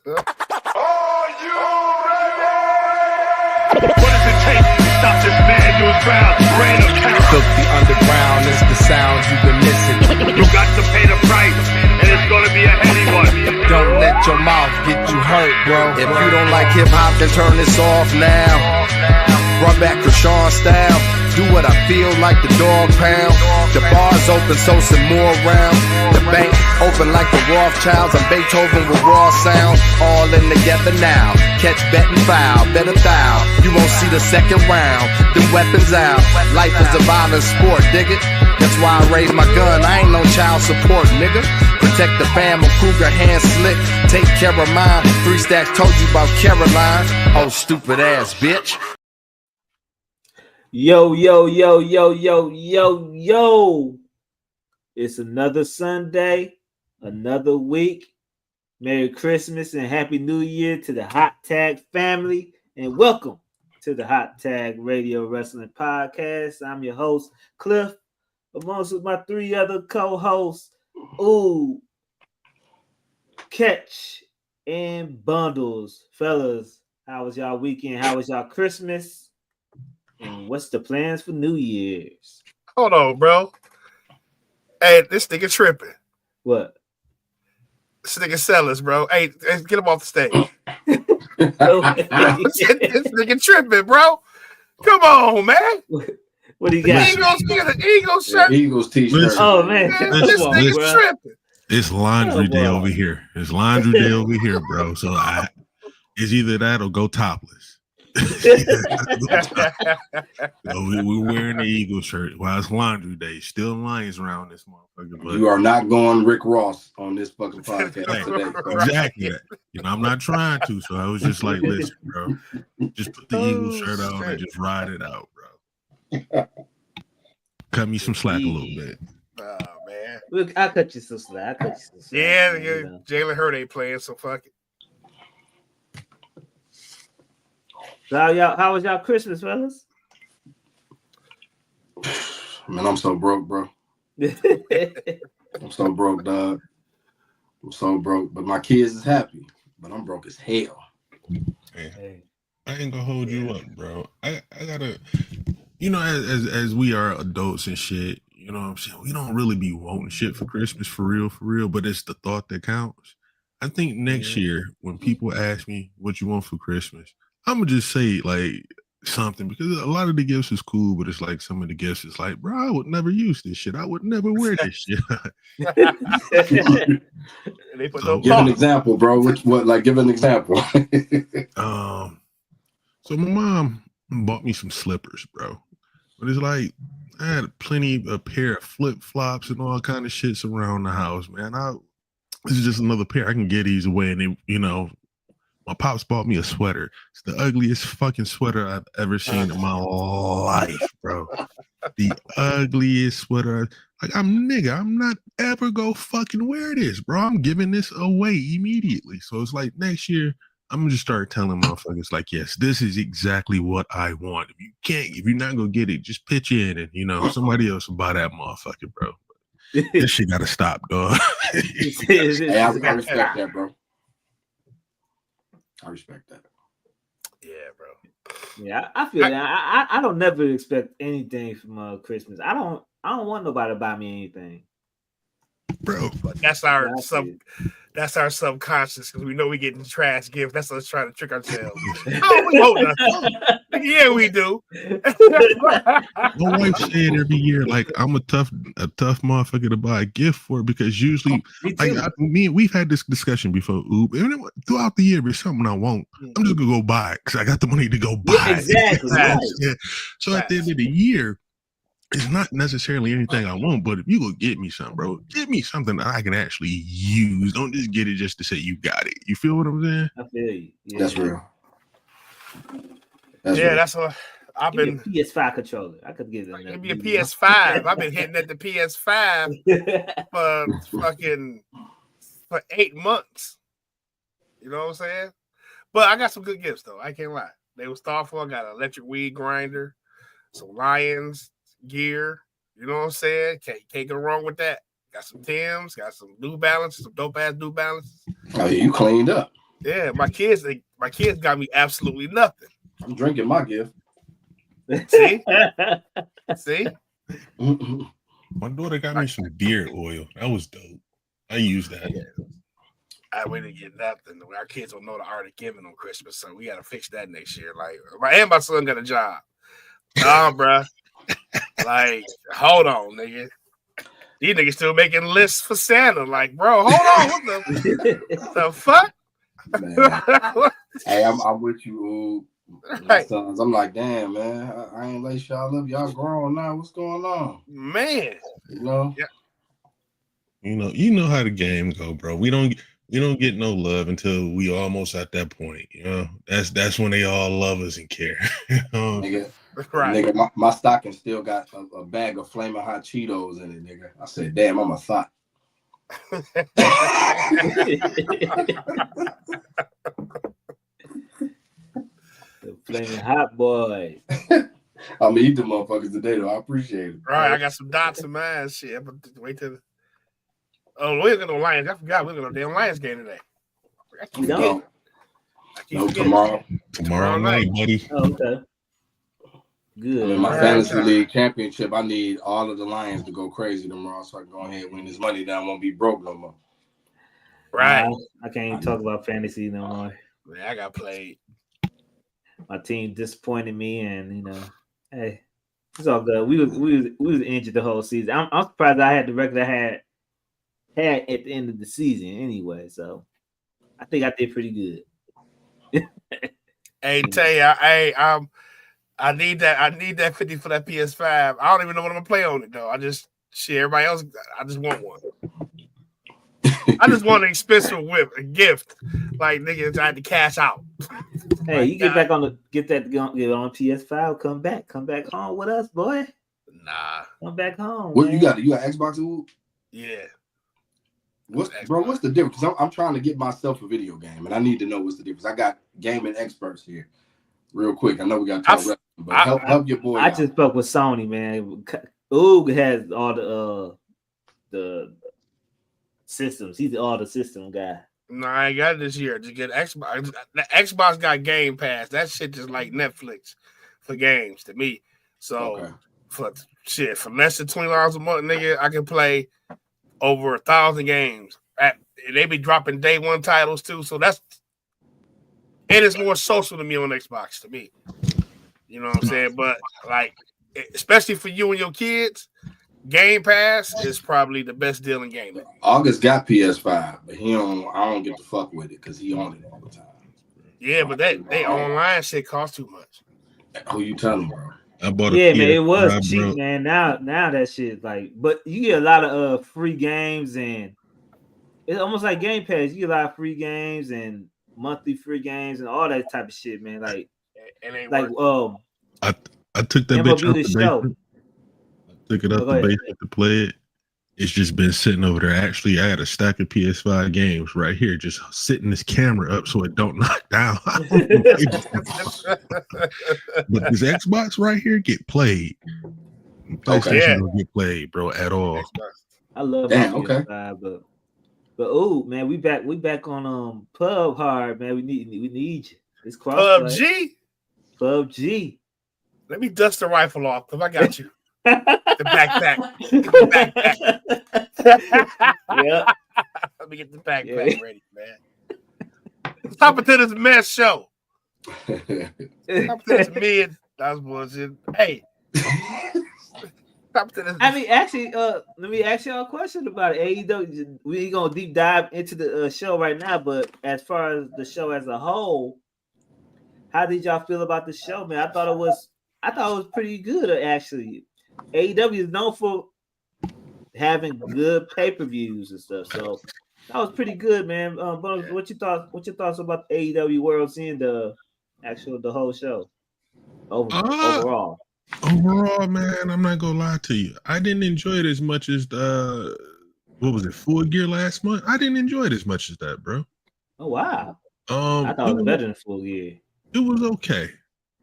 Are you ready? What does it take to stop this manual crowd? Rain of terror. Filthy underground is the sound you've been missing. You got to pay the price, and it's gonna be a heavy one. Don't let your mouth get you hurt, bro. If you don't like hip hop, then turn this off now. Run back to Sean style. Do what I feel like the dog pound. The bar's open, so some more rounds. The bank open like the Rothschilds. I'm Beethoven with raw sounds. All in together now. Catch, bet, and foul. Bet a thou. You won't see the second round. Them weapons out. Life is a violent sport, dig it? That's why I raise my gun. I ain't no child support, nigga. Protect the fam, a Kruger hand slick. Take care of mine. 3 stacks told you about Caroline. Oh, stupid ass bitch. Yo. It's another Sunday, another week. Merry Christmas and Happy New Year to the Hot Tag family. And welcome to the Hot Tag Radio Wrestling Podcast. I'm your host, Cliff, amongst my 3 other co-hosts, Catch and Bundles. Fellas, how was y'all weekend? How was y'all Christmas? And what's the plans for New Year's? Hold on, bro. Hey, this nigga tripping. What? This nigga sellers, bro. Hey, get him off the stage. This nigga tripping, bro. Come on, man. What do you got? Eagles shirt. Eagles t-shirt. Oh, man. This nigga's tripping. It's laundry day over here. It's laundry day over here, bro. So it's either that or go topless. We're wearing the Eagles shirt while it's laundry day. Still lions around this motherfucker. But you are not going Rick Ross on this fucking podcast today. Exactly. I'm not trying to. So I was just like, listen, bro, just put the Eagles shirt on and just ride it out, bro. Cut me some slack a little bit. Oh man. Look, I'll cut you some slack. Yeah, Jalen Hurd ain't playing, so fuck it. So how was y'all Christmas, fellas? Man, I'm so broke, bro. I'm so broke, dog. I'm so broke. But my kids is happy. But I'm broke as hell. Hey, I ain't gonna hold you up, bro. I gotta, as we are adults and shit, you know what I'm saying? We don't really be wanting shit for Christmas for real, but it's the thought that counts. I think next year, when people ask me what you want for Christmas, I'm gonna just say like something, because a lot of the gifts is cool, but it's like some of the gifts is like, bro, I would never use this shit. I would never wear this shit. Give an example, bro. Give an example. So my mom bought me some slippers, bro. But it's like I had a pair of flip flops and all kind of shits around the house, man. This is just another pair. I can get these away, and my pops bought me a sweater. It's the ugliest fucking sweater I've ever seen in my life, bro. The ugliest sweater. Like, I'm not ever go fucking wear this, bro. I'm giving this away immediately. So it's like next year, I'm gonna just start telling motherfuckers like, yes, this is exactly what I want. If you're not gonna get it, just pitch in and somebody else will buy that motherfucker, bro. This shit gotta stop, dog. Hey, I respect that, bro. I respect that. Yeah, bro. Yeah, I feel that. I don't never expect anything from Christmas. I don't want nobody to buy me anything, bro. That's our subconscious, because we know we getting trash gifts. That's us trying to trick ourselves. Oh, we hope not. Yeah, we do. My wife said every year, like, I'm a tough motherfucker to buy a gift for, because usually, we've had this discussion before. Throughout the year, if it's something I want, I'm just gonna go buy it because I got the money to go buy it. Exactly. Yeah. So at the end of the year, it's not necessarily anything I want, but if you go get me something, bro, get me something that I can actually use. Don't just get it just to say you got it. You feel what I'm saying? I feel you. Yeah. That's real. That's what I've been. PS5 controller. I could get it. Give me a PS5. I've been hitting at the PS5 for 8 months. You know what I'm saying? But I got some good gifts though. I can't lie. They was thoughtful. I got an electric weed grinder, some Lions gear. You know what I'm saying? Can't go wrong with that. Got some Timbs, got some New Balances, some dope ass New Balances. Oh, you cleaned up. Yeah, my kids got me absolutely nothing. I'm drinking my gift. See? My daughter got me some beard oil. That was dope. I used that. I didn't get nothing. Our kids don't know the art of giving on Christmas, so we got to fix that next year. Like, my son got a job. Bruh. Like, hold on, nigga. These niggas still making lists for Santa. Like, bro, hold on. What the fuck? Man. Hey, I'm with you. My sons, I'm like, damn, man. I ain't let y'all up. Y'all grown now. What's going on? Man. You know? Yeah. You know how the game go, bro. We don't get no love until we almost at that point. You know, that's when they all love us and care. Nigga, right. Nigga, my stocking still got a bag of flaming hot Cheetos in it, nigga. I said, damn, I'm a thought. The flaming hot boy. I'm gonna eat them motherfuckers today, though. I appreciate it. Right, I got some dots in mine. Shit, I'm gonna wait till. We're gonna Lions. I forgot we're gonna damn Lions game today. I keep forgetting. Tomorrow night, buddy. Oh, okay. Good. I mean, my fantasy league championship, I need all of the Lions to go crazy tomorrow so I can go ahead and win this money down. I won't be broke no more. Right. I can't even talk about fantasy no more. Man, I got played. My team disappointed me, and hey, it's all good. We was injured the whole season. I'm surprised I had the record I had at the end of the season anyway. So I think I did pretty good. Hey, tell you, I need that 50 for that PS5. I don't even know what I'm gonna play on it though. Everybody else. I just want one. I just want an expensive gift. Like niggas, I had to cash out. Hey, you get back on get on PS5. Come back home with us, boy. Nah, come back home. What man. you got Xbox? Yeah. What's the difference? Because I'm trying to get myself a video game, and I need to know what's the difference. I got gaming experts here. Real quick, I know we got to talk wrestling, but help your boy. I just spoke with Sony, man. Oog has all the systems. He's all the system guy. No, I ain't got it this year. Just get Xbox. The Xbox got Game Pass. That shit just like Netflix for games to me. So for less than $20 a month, nigga, I can play over 1,000 games. They be dropping day one titles too. So it's more social to me on Xbox to me. You know what I'm saying? But like, especially for you and your kids, Game Pass is probably the best deal in gaming. August got PS5, but I don't get to fuck with it because he on it all the time. Yeah, but they online shit costs too much. Who you telling, bro? I bought man, it was cheap, man. Now that shit but you get a lot of free games, and it's almost like Game Pass. You get a lot of free games and monthly free games and all that type of shit, man. Like, I took that bitch out the basement. I took it out the basement to play it. It's just been sitting over there. Actually, I had a stack of PS5 games right here, just sitting this camera up so it don't knock down. But this Xbox right here get played. PlayStation don't get played, bro, at all. I love my PS5, but man, we back on Pub Hard, man. We need you. It's PUBG. Let me dust the rifle off because I got you. The backpack. Yeah. Let me get the backpack ready, man. Stop it to this mess show. Stop it to this mid. That was bullshit. Hey. Stop it to this. I mean, actually, let me ask y'all a question about it. AEW. We ain't gonna deep dive into the show right now, but as far as the show as a whole, how did y'all feel about the show, man? I thought it was pretty good, actually. AEW is known for having good pay-per-views and stuff, so that was pretty good, man. But what your thoughts about the AEW Worlds End, the whole show overall? Overall, man, I'm not gonna lie to you. I didn't enjoy it as much as Full Gear last month. I didn't enjoy it as much as that, bro. Oh wow! I thought it was better than Full Gear. It was okay.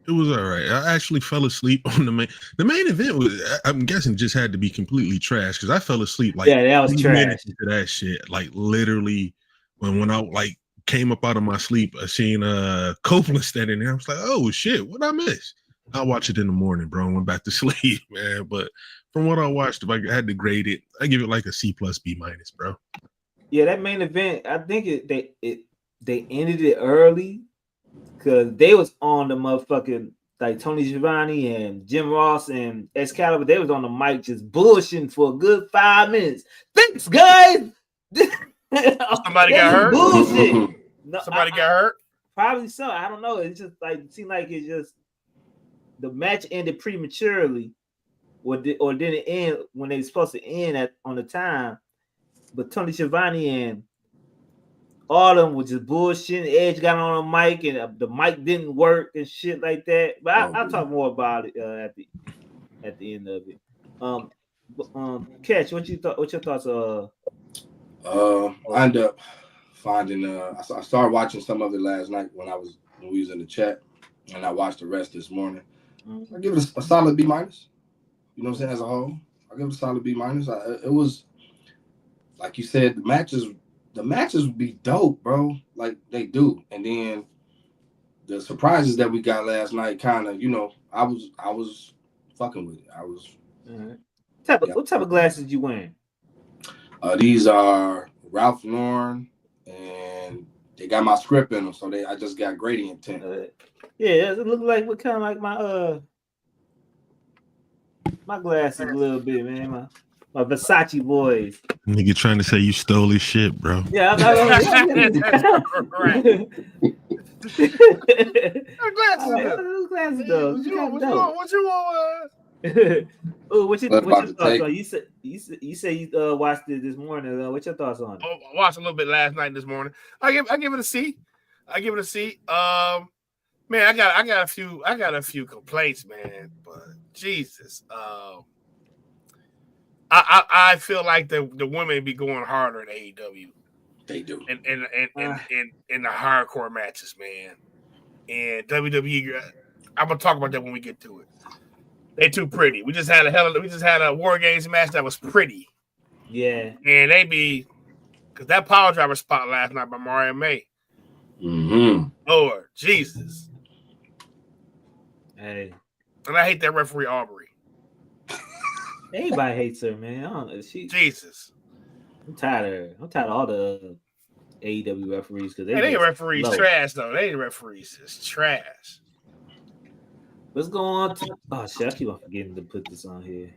It was all right. I actually fell asleep on the main event. I'm guessing just had to be completely trash because I fell asleep like that was trash. Minutes into that shit. Like literally when I like came up out of my sleep. I seen Copeland standing there. I was like, oh shit, what I miss? I'll watch it in the morning, bro. And went back to sleep, man. But from what I watched, if I had to grade it, I give it like a C plus B minus, bro. Yeah, that main event, I think they ended it early because they was on the motherfucking like Tony Schiavone and Jim Ross and Excalibur. They was on the mic just bullshitting for a good 5 minutes. Thanks, guys. Somebody got hurt. Bullshit. No, Somebody got hurt. Probably so. I don't know. It just like it seemed like it just the match ended prematurely, or didn't end when they were supposed to end on the time. But Tony Schiavone and all of them was just bullshitting. Edge got on a mic and the mic didn't work and shit like that. But I'll talk more about it at the end of it. Catch, what your thoughts? I ended up finding. I started watching some of it last night when we was in the chat, and I watched the rest this morning. I give it a solid B minus. You know what I'm saying? As a whole, I give it a solid B minus. It was like you said, the matches would be dope, bro. Like they do, and then the surprises that we got last night, kind of, I was fucking with it. I was. What type of glasses you wearing? These are Ralph Lauren, and they got my script in them, so I just got gradient tint. Yeah, it look like what kind of like my glasses a little bit, man. My Versace boys. Nigga trying to say you stole his shit, bro. Yeah, right. Glasses though. What you want? Oh, what's your thoughts on? You said you watched it this morning. What's your thoughts on it? I watched a little bit last night, this morning. I give it a C. Man, I got a few complaints, man. But Jesus, I feel like the women be going harder in AEW. They do. In the hardcore matches, man. And WWE, I'm gonna talk about that when we get to it. They too pretty. We just had a War Games match that was pretty. Yeah. And they be because that power driver spot last night by Mariah May. Mm-hmm. Lord Jesus. Hey. And I hate that referee Aubrey. Everybody hates her, man. I don't know. Jesus. I'm tired of her. I'm tired of all the AEW referees because they referees low. Trash though. They referees is trash. Let's go on to shit. I keep on forgetting to put this on here.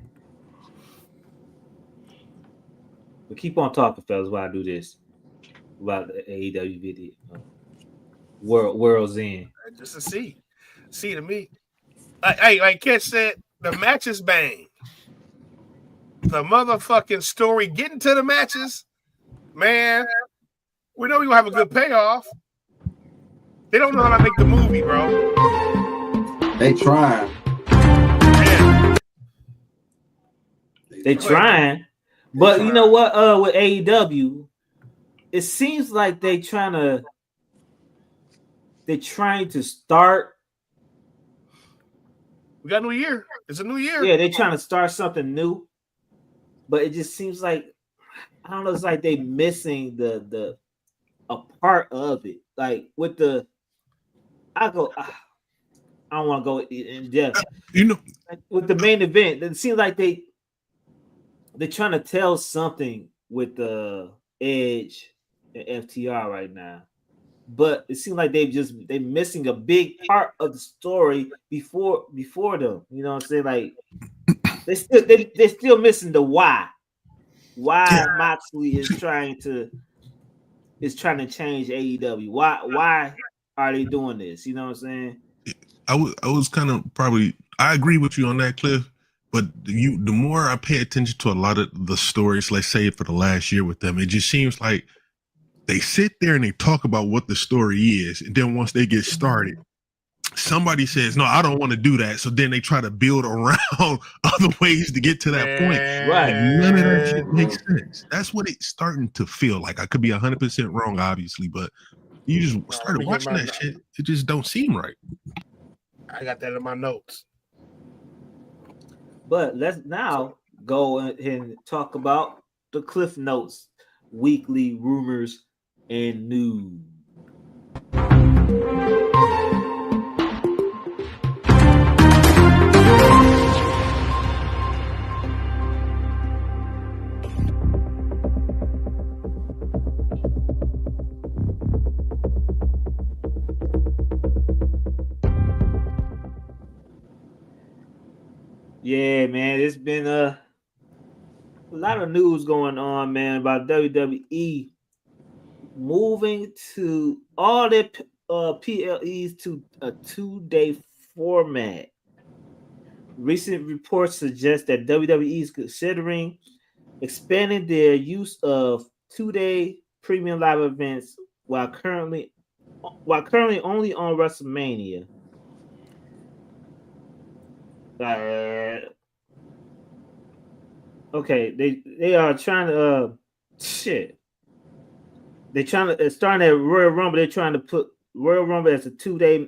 But keep on talking, fellas, while I do this about the AEW video. Worlds End. Just a C. C to me. Like Ken said, the matches bang. The motherfucking story getting to the matches, man. We know we're gonna have a good payoff. They don't know how to make the movie, bro. They trying. Yeah. They trying. But you know what? With AEW, it seems like they're trying to start. We got a new year. It's a new year. Yeah, they're trying to start something new. But it just seems like I don't know. It's like they missing a part of it. Like with I don't want to go in depth. With the main event, it seems like they're trying to tell something with the Edge and FTR right now, but it seems like they're missing a big part of the story before them. You know what I'm saying? Like they're still missing the why. Why Moxley is trying to change AEW? Why are they doing this? You know what I'm saying? I was kind of I agree with you on that, Cliff. But the more I pay attention to a lot of the stories, let's say for the last year with them, it just seems like they sit there and they talk about what the story is, and then once they get started, somebody says, "No, I don't want to do that." So then they try to build around other ways to get to that point. Right? And none of that shit makes sense. That's what it's starting to feel like. I could be 100% wrong, obviously, but you just started watching that shit. It just don't seem right. I got that in my notes. But let's now go and talk about the Cliff Notes weekly rumors and news. Yeah, man, it's been a lot of news going on, man, about WWE moving to all their PLEs to a 2-day format. Recent reports suggest that WWE is considering expanding their use of 2-day premium live events while currently only on WrestleMania. Okay, they are trying to shit. They're trying to starting at Royal Rumble. They're trying to put Royal Rumble as a 2-day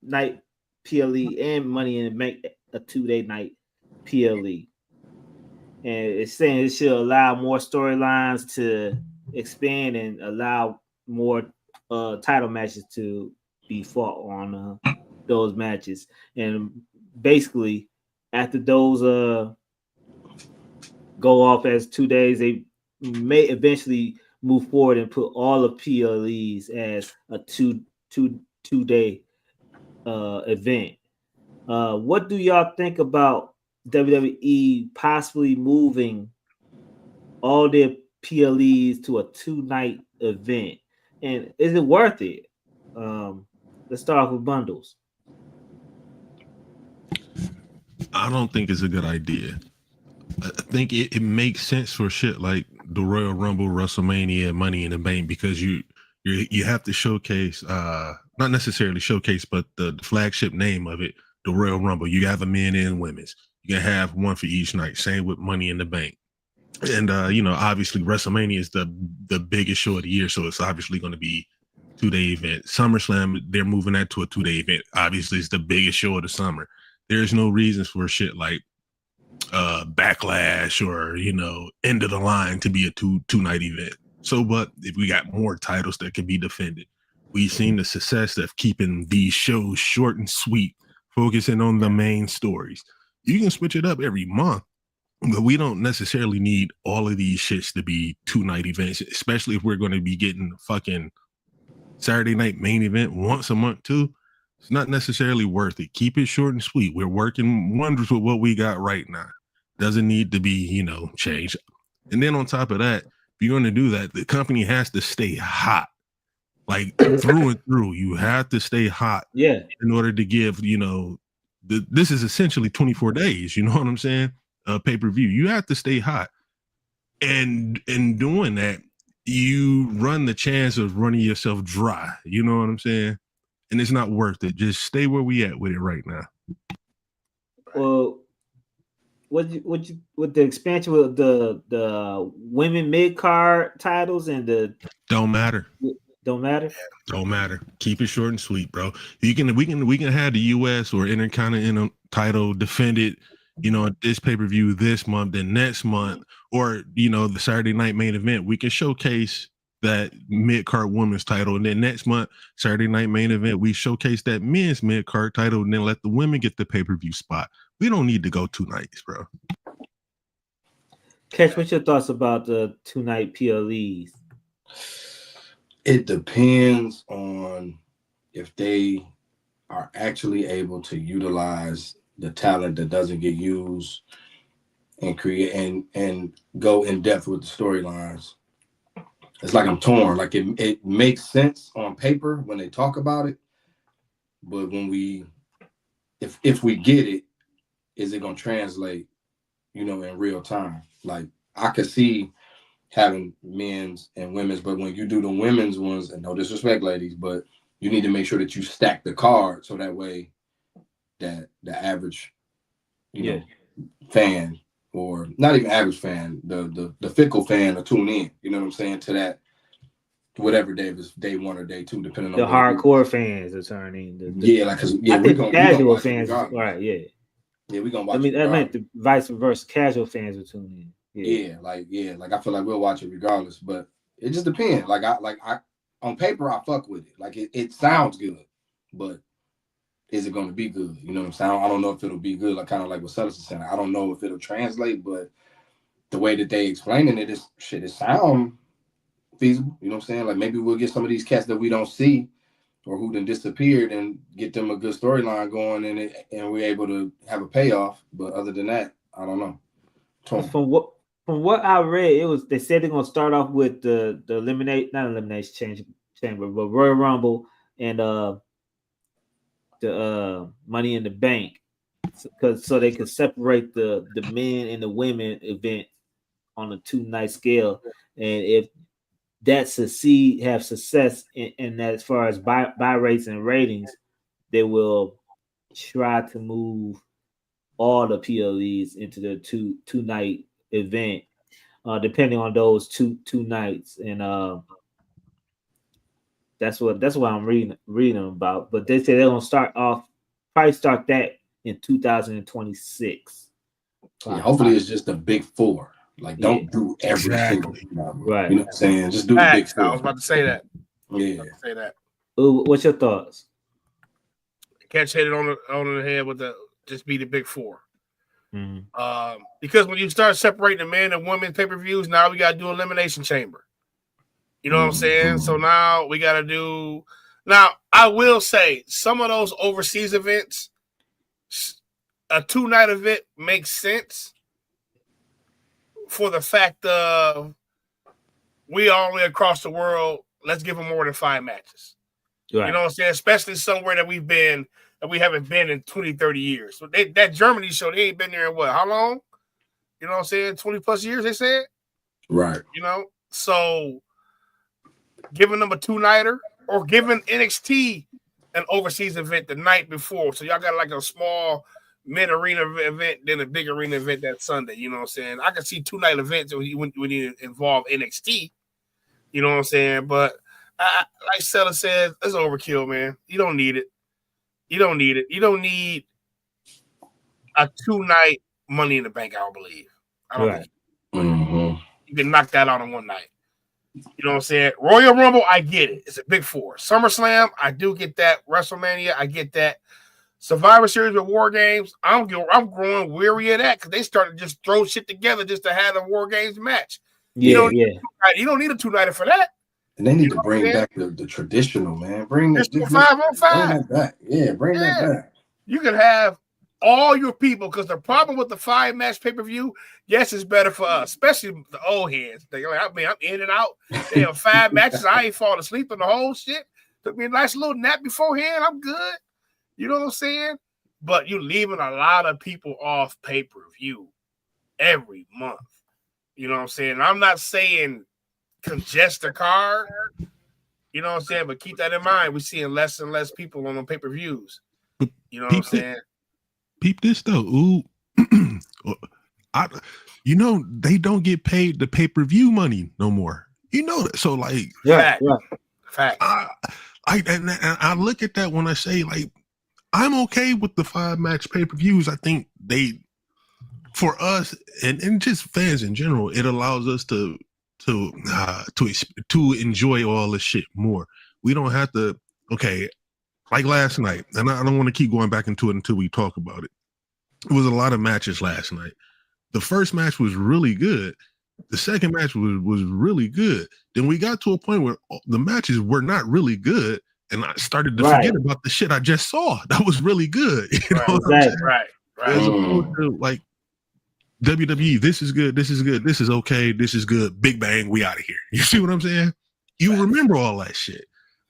night PLE and Money in the Bank a 2-day night PLE. And it's saying it should allow more storylines to expand and allow more title matches to be fought on those matches. And basically, after those go off as 2 days, they may eventually move forward and put all of PLEs as a two-day event. What do y'all think about WWE possibly moving all their PLEs to a 2-night event? And is it worth it? Let's start off with bundles. I don't think it's a good idea. I think it makes sense for shit like the Royal Rumble, WrestleMania, Money in the Bank, because you have to showcase, not necessarily showcase, but the flagship name of it, the Royal Rumble. You have a men and women's. You can have one for each night. Same with Money in the Bank. And obviously WrestleMania is the biggest show of the year, so it's obviously going to be 2-day event. SummerSlam, they're moving that to a 2-day event. Obviously, it's the biggest show of the summer. There's no reasons for shit like Backlash or End of the Line to be a two-night event. So, but if we got more titles that can be defended, we've seen the success of keeping these shows short and sweet, focusing on the main stories. You can switch it up every month, but we don't necessarily need all of these shits to be 2-night events, especially if we're going to be getting fucking Saturday night main event once a month too. It's not necessarily worth it. Keep it short and sweet. We're working wonders with what we got right now. Doesn't need to be, changed. And then on top of that, if you're going to do that, the company has to stay hot. Like through and through, you have to stay hot. Yeah. In order to give, this is essentially 24 days. You know what I'm saying? Pay-per-view. You have to stay hot. And in doing that, you run the chance of running yourself dry. You know what I'm saying? And it's not worth it. Just stay where we at with it right now. Well, with the expansion with the women mid-card titles and the don't matter. Don't matter. Don't matter. Keep it short and sweet, bro. We can have the US or Intercontinental title defended, at this pay-per-view this month, then next month, or the Saturday night main event. We can showcase that mid-card women's title, and then next month, Saturday night main event, we showcase that men's mid-card title, and then let the women get the pay-per-view spot. We don't need to go 2 nights, bro. Catch, what's your thoughts about the 2-night PLEs? It depends on if they are actually able to utilize the talent that doesn't get used and create and go in depth with the storylines. It's like I'm torn. Like it makes sense on paper when they talk about it, but when if we get it, is it gonna translate, in real time? Like I could see having men's and women's, but when you do the women's ones, and no disrespect, ladies, but you need to make sure that you stack the card so that way that the average, fan, or not even average fan, the fickle fan will tune in. You know what I'm saying, to that whatever day, is day 1 or day 2, depending on the hardcore fans are turning. We're gonna casual fans, right? Yeah, we're gonna watch. I meant the vice versa. Casual fans will tune in. Yeah, like I feel like we'll watch it regardless, but it just depends. Like I on paper I fuck with it. Like it sounds good, but is it going to be good? You know what I'm saying? I don't know if it'll be good. Like kind of like what Sellers is saying. I don't know if it'll translate, but the way that they explaining it is shit. It sound feasible. You know what I'm saying? Like maybe we'll get some of these cats that we don't see or who then disappeared and get them a good storyline going and we're able to have a payoff. But other than that, I don't know. From what I read, they said they're gonna start off with the elimination chamber, but Royal Rumble and the Money in the Bank, so they can separate the men and the women event on a 2-night scale, and if that have success in that as far as buy rates and ratings, they will try to move all the PLEs into the two-night event, depending on those two nights, and that's what I'm reading about. But they say they're gonna probably start that in 2026. Yeah, hopefully it's just the big four. Like, don't do every single number. Right. You know what I'm saying? Just do the big four. I was about to say that. Yeah. Say that. What's your thoughts? Catch hit it on the head with just be the big four. Mm-hmm. Because when you start separating the men and women pay-per-views, now we got to do elimination chamber. You know what I'm saying? So now we got to do. Now I will say some of those overseas events, a 2-night event makes sense for the fact of we all the way across the world. Let's give them more than 5 matches. Right. You know what I'm saying? Especially somewhere that we haven't been in 20, 30 years. So that Germany show, they ain't been there in what? How long? You know what I'm saying? 20 plus years, they said? Right. You know? So giving them a 2-nighter or giving NXT an overseas event the night before. So y'all got like a small mid arena event, then a big arena event that Sunday. You know what I'm saying? I can see 2-night events when you involve NXT. You know what I'm saying? But like Sella said, it's overkill, man. You don't need it. You don't need it. You don't need a 2-night Money in the Bank, I don't believe. I don't think you can knock that out in one night. You know what I'm saying? Royal Rumble, I get it. It's a big four. SummerSlam, I do get that. WrestleMania, I get that. Survivor Series with War Games, I'm growing weary of that because they started to just throw shit together just to have a War Games match. You don't need a 2-nighter for that. And they need to bring back the traditional, man. Bring that 5-on-5 back. Yeah, bring that back. You can have all your people because the problem with the 5-match pay-per-view, yes, it's better for us, especially the old heads. They like, I'm in and out. They have 5 matches. I ain't falling asleep in the whole shit. Took me a nice little nap beforehand. I'm good. You know what I'm saying? But you're leaving a lot of people off pay-per-view every month. You know what I'm saying? I'm not saying congest the card. You know what I'm saying? But keep that in mind. We're seeing less and less people on the pay-per-views. You know what I'm saying? Peep this though. Ooh. They don't get paid the pay-per-view money no more. You know that. So like Fact. I look at that when I say like I'm okay with the 5-match pay-per-views. I think for us and just fans in general, it allows us to enjoy all this shit more. We don't have to like last night, and I don't want to keep going back into it until we talk about it. It was a lot of matches last night. The first match was really good. The second match was really good. Then we got to a point where the matches were not really good, and I started to forget about the shit I just saw. That was really good. You know what I'm saying? Right. As opposed to like WWE, this is good, this is okay, this is good, big bang, we out of here. You see what I'm saying? You remember all that shit.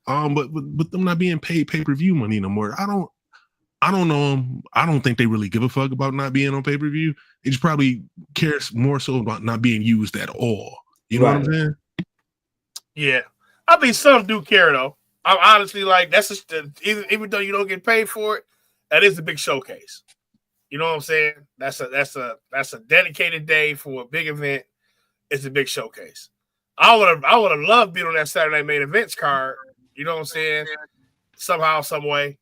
But them not being paid pay-per-view money no more. I don't know them. I don't think they really give a fuck about not being on pay-per-view. They just probably cares more so about not being used at all. You know what I'm saying? Yeah. I think some do care though. I'm honestly like, that's just even though you don't get paid for it, that is a big showcase. You know what I'm saying? That's a dedicated day for a big event. It's a big showcase. I would have loved being on that Saturday Night Main Events card. You know what I'm saying? Somehow, some way.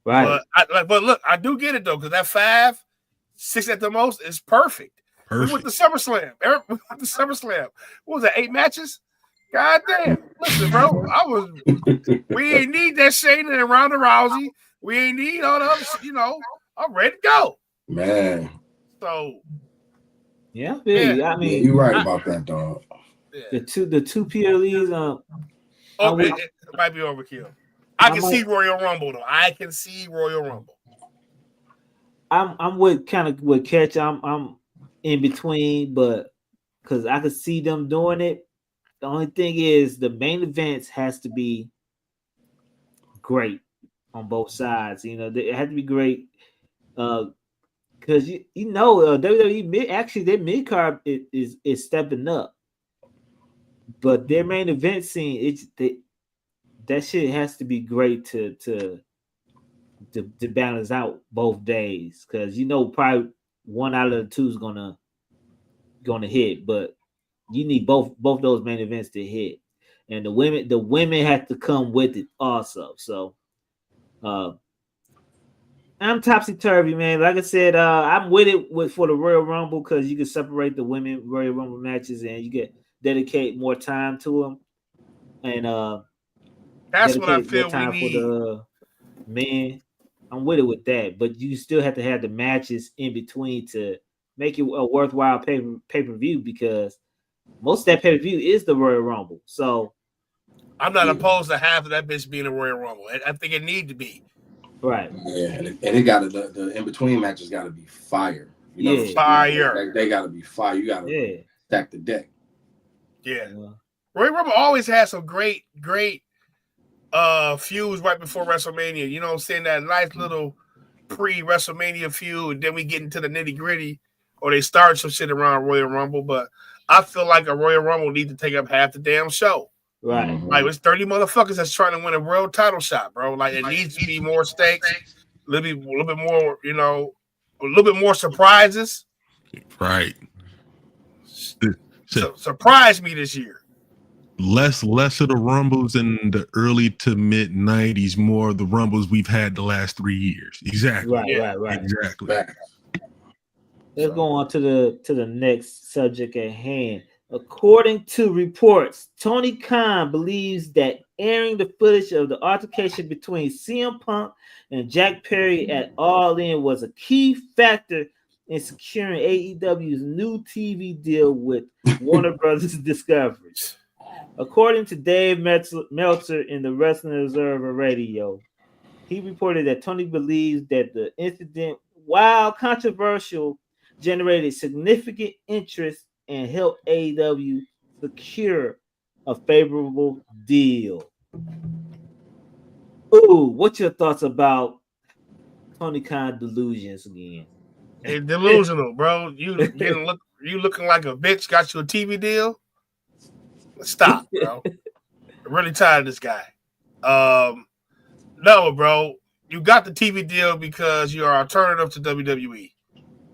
Right. But look, I do get it though, because that 5, 6 at the most is perfect. We went to SummerSlam. What was that? 8 matches? God damn. Listen, bro. We ain't need that Shayna and Ronda Rousey. We ain't need all the other shit, you know. I'm ready to go. Man. So I mean, you're right about that, dog. The two PLEs it might be overkill. I can see Royal Rumble though. I can see Royal Rumble. I'm with Catch. I'm in between, but because I could see them doing it. The only thing is the main events has to be great on both sides. You know, it had to be great. Because WWE actually their mid card is stepping up, but their main event scene that shit has to be great to balance out both days. Because probably one out of the two is gonna hit, but you need both those main events to hit, and the women have to come with it also. So, I'm topsy turvy, man. Like I said, I'm with it for the Royal Rumble because you can separate the women Royal Rumble matches and you get dedicate more time to them, and that's what I dedicate more feel we time for need. the men. I'm with it with that, but you still have to have the matches in between to make it a worthwhile pay per view because most of that pay per view is the Royal Rumble. So I'm not opposed to half of that bitch being a Royal Rumble. I think it need to be. right. Yeah, and it got the in between matches got to be fire. Fire. They got to be fire. You got to stack the deck. Yeah. Royal Rumble always has some great feuds right before WrestleMania. You know what I'm saying? That nice little pre-WrestleMania feud, and then we get into the nitty-gritty, or they start some shit around Royal Rumble. But I feel like a Royal Rumble needs to take up half the damn show. Right. Mm-hmm. Like it's 30 motherfuckers that's trying to win a world title shot, bro. Like it needs to be more stakes, a little bit more, a little bit more surprises. Right. So surprise me this year. Less of the Rumbles in the early to mid 90s, more of the Rumbles we've had the last 3 years. Exactly. Right. Exactly. Let's go on to the next subject at hand. According to reports, Tony Khan believes that airing the footage of the altercation between CM Punk and Jack Perry at All In was a key factor in securing AEW's new TV deal with Warner Brothers Discovery. According to Dave Meltzer in the Wrestling Observer Radio, he reported that Tony believes that the incident, while controversial, generated significant interest and helped AEW secure a favorable deal. Ooh, what's your thoughts about Tony Khan delusions again? It's delusional, bro. You looking like a bitch got you a TV deal? Stop, bro. I'm really tired of this guy. No, bro. You got the TV deal because you're alternative to WWE.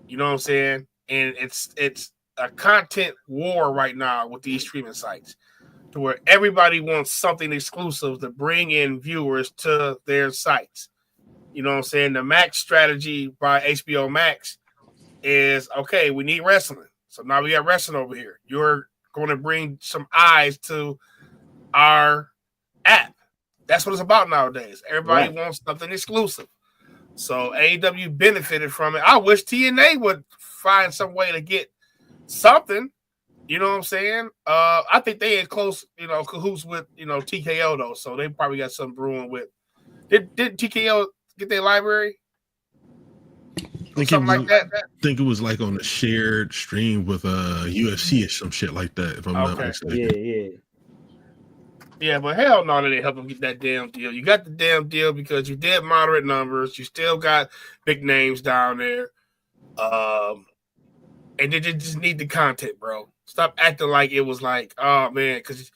You know what I'm saying? And it's a content war right now with these streaming sites to where everybody wants something exclusive to bring in viewers to their sites. You know what I'm saying? The Max strategy by HBO Max is, okay, we need wrestling. So now we got wrestling over here. You're going to bring some eyes to our app. That's what it's about nowadays. Everybody wants something exclusive. So AEW benefited from it. I wish TNA would find some way to get something. You know what I'm saying? I think they in close, cahoots with, TKO though. So they probably got something brewing with. Did TKO get their library? Something like that. I think it was like on a shared stream with UFC or some shit like that. If I'm not mistaken. Yeah, but hell no, they didn't help them get that damn deal. You got the damn deal because you did moderate numbers. You still got big names down there. And they just need the content, bro. Stop acting like it was like, oh, man, because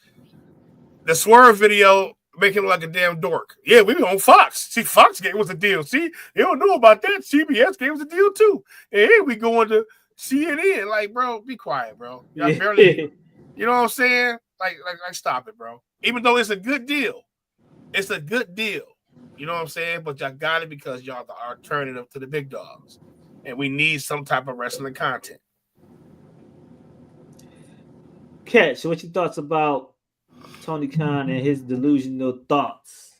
the Swerve video make him like a damn dork. Yeah, we on Fox. See, Fox gave us a deal. See, you don't know about that. CBS gave us a deal, too. And here we going to CNN. Like, bro, be quiet, bro. Y'all barely, you know what I'm saying? Like, stop it, bro. Even though it's a good deal. It's a good deal. You know what I'm saying? But y'all got it because y'all the alternative to the big dogs. And we need some type of wrestling content. Catch, what's your thoughts about Tony Khan and his delusional thoughts?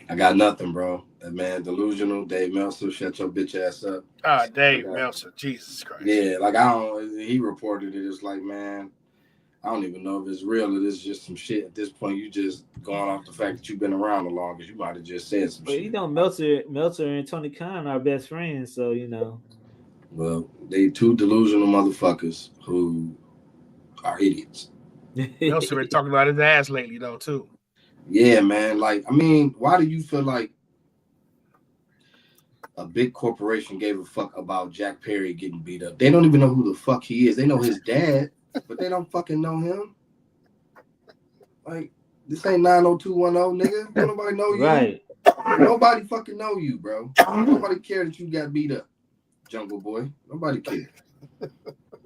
I got nothing, bro. That man delusional, Dave Meltzer, shut your bitch ass up. Dave Meltzer, Jesus Christ. Yeah, he reported it. It's like, man, I don't even know if it's real or it's just some shit. At this point, you just going off the fact that you've been around the longest. You might have just said some shit. You know, Meltzer and Tony Khan are best friends, so you know. Well, they two delusional motherfuckers who are idiots. Meltzer been talking about his ass lately, though, too. Yeah, man. Like, I mean, why do you feel like a big corporation gave a fuck about Jack Perry getting beat up? They don't even know who the fuck he is. They know his dad, but they don't fucking know him. Like, this ain't 90210, nigga. Don't nobody know you. Right. Nobody fucking know you, bro. Nobody care that you got beat up, Jungle Boy. Nobody care.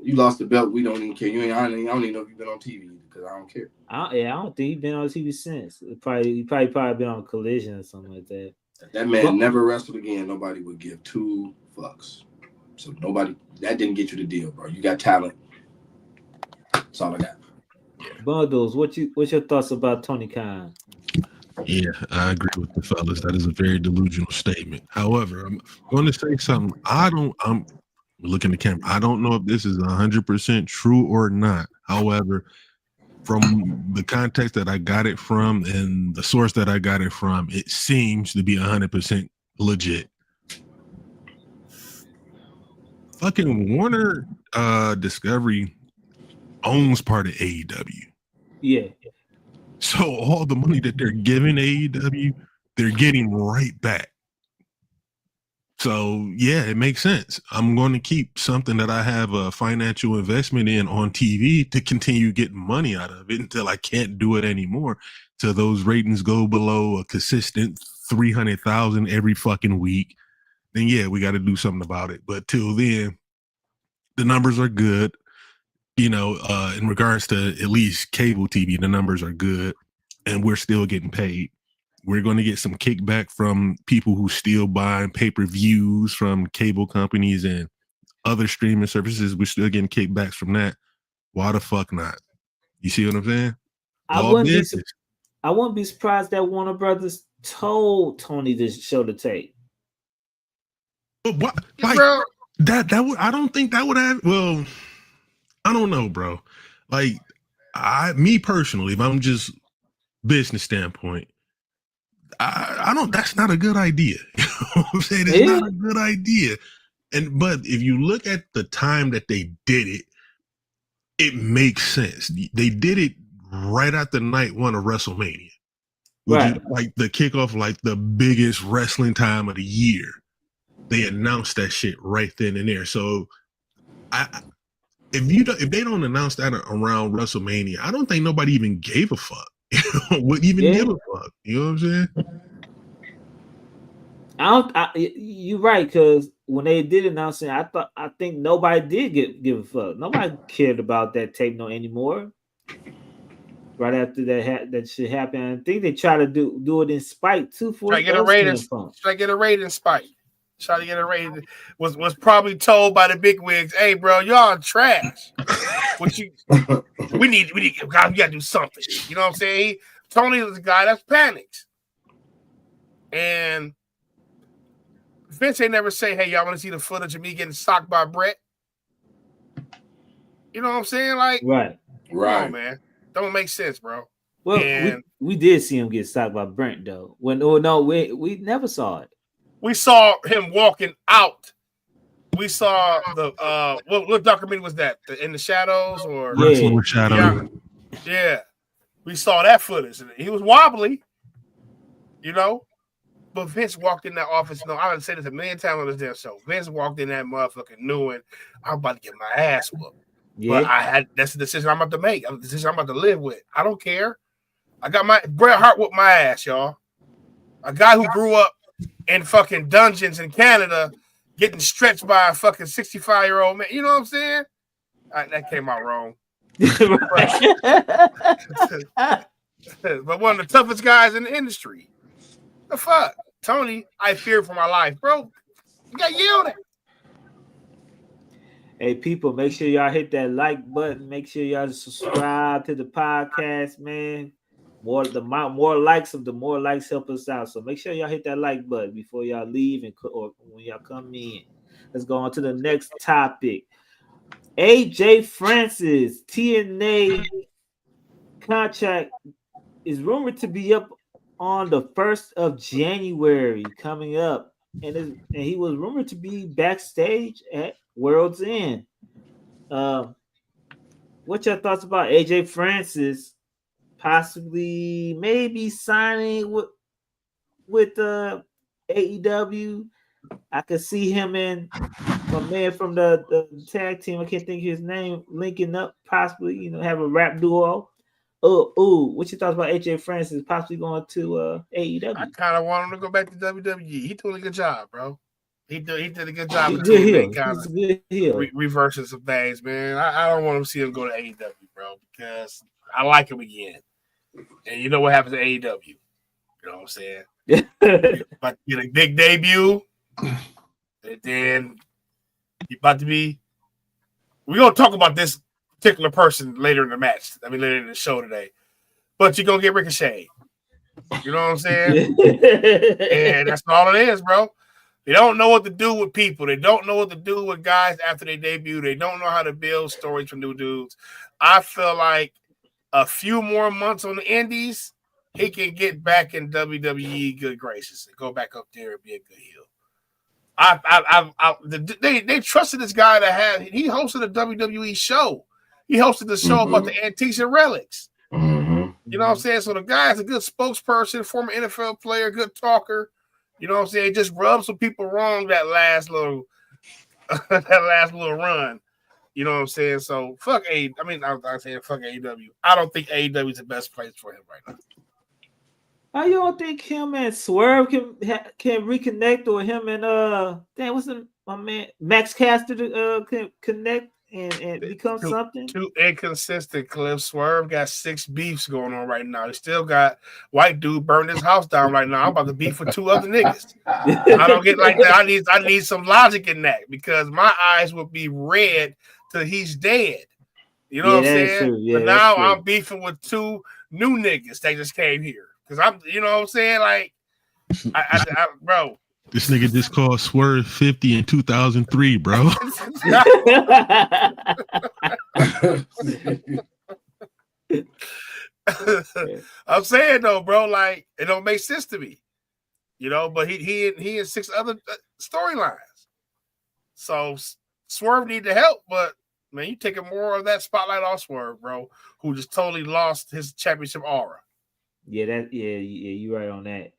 You lost the belt. We don't even care. I don't even know if you've been on TV because I don't care. I don't think he's been on TV since. He probably been on Collision or something like that. If that man never wrestled again, nobody would give two fucks. So that didn't get you the deal, bro. You got talent. That's all I got. Bundles, what's your thoughts about Tony Khan? Yeah, I agree with the fellas. That is a very delusional statement. However, I'm going to say something. I'm looking at the camera. I don't know if this is 100% true or not. However, from the context that I got it from and the source that I got it from, it seems to be 100% legit. Fucking Warner Discovery owns part of AEW. Yeah. So all the money that they're giving AEW, they're getting right back. So yeah, it makes sense. I'm going to keep something that I have a financial investment in on TV to continue getting money out of it until I can't do it anymore. Till those ratings go below a consistent 300,000 every fucking week. Then yeah, we got to do something about it. But till then, the numbers are good. You know, in regards to at least cable TV, the numbers are good, and we're still getting paid. We're going to get some kickback from people who still buy pay-per-views from cable companies and other streaming services. We're still getting kickbacks from that. Why the fuck not? You see what I'm saying? I wouldn't be surprised that Warner Brothers told Tony to show the tape. But what? Like, that would, I don't think that would have. Well, I don't know, bro. Like, me personally, if I'm just business standpoint, I don't. That's not a good idea. You know what I'm saying? It's not a good idea. But if you look at the time that they did it, it makes sense. They did it right after night one of WrestleMania, which is like the kickoff, like the biggest wrestling time of the year. They announced that shit right then and there. So, if they don't announce that around WrestleMania, I don't think nobody even gave a fuck. Would even give a fuck. You know what I'm saying? You're right, because when they did announce it, I think nobody did give a fuck. Nobody cared about that tape anymore. Right after that shit happened, I think they try to do it in spite too. Try to get a rating spike. Try to get a rating. Was probably told by the big wigs, "Hey, bro, y'all trash. we gotta do something." You know what I'm saying? Tony was the guy that's panicked, and Vince ain't never say, "Hey, y'all want to see the footage of me getting socked by Brett?" You know what I'm saying? Like, right, come on, man, don't make sense, bro. Well, we did see him get socked by Brent though. We never saw it. We saw him walking out. We saw the what documentary was that? In the Shadows or Wrestling with Shadows? Yeah. We saw that footage. He was wobbly, you know. But Vince walked in that office. No, I would say this a million times on this damn show. Vince walked in that motherfucker knowing I'm about to get my ass whooped. Yeah. But that's the decision I'm about to make. That's the decision I'm about to live with. I don't care. I got my Bret Hart whooped my ass, y'all. A guy who grew up in fucking dungeons in Canada getting stretched by a fucking 65-year-old man. You know what I'm saying? That came out wrong. But one of the toughest guys in the industry. The fuck? Tony, I fear for my life, bro. You got yelled at. Hey, people, make sure y'all hit that like button. Make sure y'all subscribe to the podcast, man. more likes, the more likes help us out. So make sure y'all hit that like button before y'all leave or when y'all come in. Let's go on to the next topic. AJ Francis TNA contract is rumored to be up on the 1st of January coming up, and he was rumored to be backstage at World's End. What's your thoughts about AJ Francis possibly maybe signing with AEW? I could see him and my man from the tag team. I can't think of his name. Linking up, possibly, have a rap duo. What you thought about AJ Francis possibly going to AEW? I kind of want him to go back to WWE. He doing a good job, bro. He did a good job. He's a good heel. Reversing some things, man. I don't want to see him go to AEW, bro, because I like him again. And you know what happens to AEW? You know what I'm saying? About to get a big debut, and then he about to be. We're gonna talk about this particular person later in the match. Later in the show today. But you're gonna get Ricochet. You know what I'm saying? And that's all it is, bro. They don't know what to do with people. They don't know what to do with guys after they debut. They don't know how to build stories for new dudes. I feel like a few more months on the indies, he can get back in WWE good graces and go back up there and be a good heel. They trusted this guy to have. He hosted a WWE show. He hosted the show about the antiques and relics. Mm-hmm. You know what I'm saying? So the guy's a good spokesperson, former NFL player, good talker. You know what I'm saying? Just rub some people wrong that last little run. You know what I'm saying? So fuck A. I'm saying fuck AEW. I don't think AEW is the best place for him right now. Why you don't think him and Swerve can reconnect, or him and what's my man Max Caster can connect and become something? Too inconsistent, Cliff. Swerve got 6 beefs going on right now. He still got white dude burned his house down right now. I'm about to beef with 2 other niggas. I don't get like that. I need some logic in that, because my eyes would be red till he's dead. You know what I'm saying? Yeah, but now I'm beefing with 2 new niggas that just came here. Because I'm, you know what I'm saying? Like, bro. This nigga just called Swerve 50 in 2003, bro. I'm saying though, bro, like it don't make sense to me, But he and 6 other storylines. So Swerve need the help, but man, you taking more of that spotlight off Swerve, bro, who just totally lost his championship aura. Yeah, you're right on that.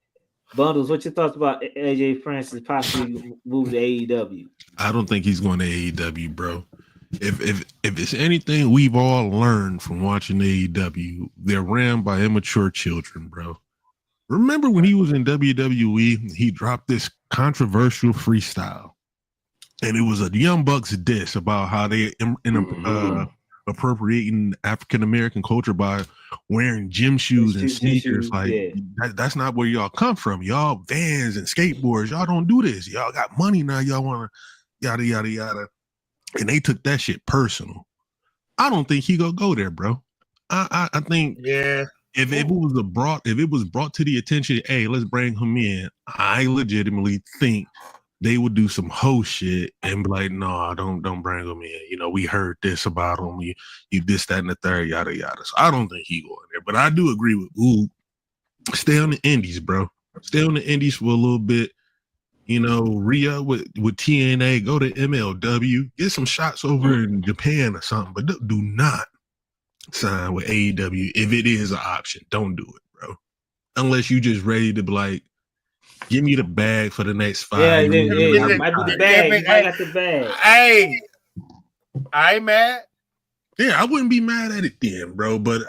Bundles, what's your thoughts about AJ Francis possibly move to AEW? I don't think he's going to AEW, bro. If it's anything we've all learned from watching AEW, they're ran by immature children, bro. Remember when he was in WWE, he dropped this controversial freestyle, and it was a Young Bucks diss about how they appropriating African American culture by wearing gym shoes and sneakers. That's not where y'all come from. Y'all Vans and skateboards. Y'all don't do this. Y'all got money now. Y'all want to yada yada yada. And they took that shit personal. I don't think he gonna go there, bro. I think if it was brought to the attention, hey, let's bring him in. I legitimately think they would do some hoe shit and be like, no, don't bring him in. We heard this about him. You this, that, and the third, yada, yada. So I don't think he going there. But I do agree with stay on the indies, bro. Stay on the indies for a little bit. Re-up with TNA, go to MLW, get some shots over in Japan or something. But do not sign with AEW if it is an option. Don't do it, bro. Unless you just ready to be like, give me the bag for the next 5 years. Yeah, might be the bag. You might got the bag. Hey, I ain't mad. Yeah, I wouldn't be mad at it then, bro. But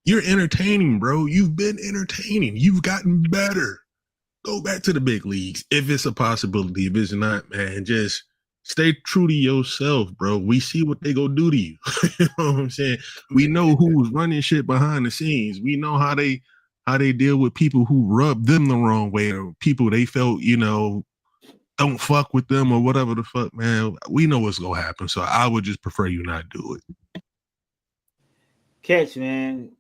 you're entertaining, bro. You've been entertaining. You've gotten better. Go back to the big leagues if it's a possibility. If it's not, man, just stay true to yourself, bro. We see what they go do to you. You know what I'm saying? We know who's running shit behind the scenes. We know how they deal with people who rub them the wrong way, or people they felt, don't fuck with them or whatever the fuck, man. We know what's gonna happen. So I would just prefer you not do it. Catch, man.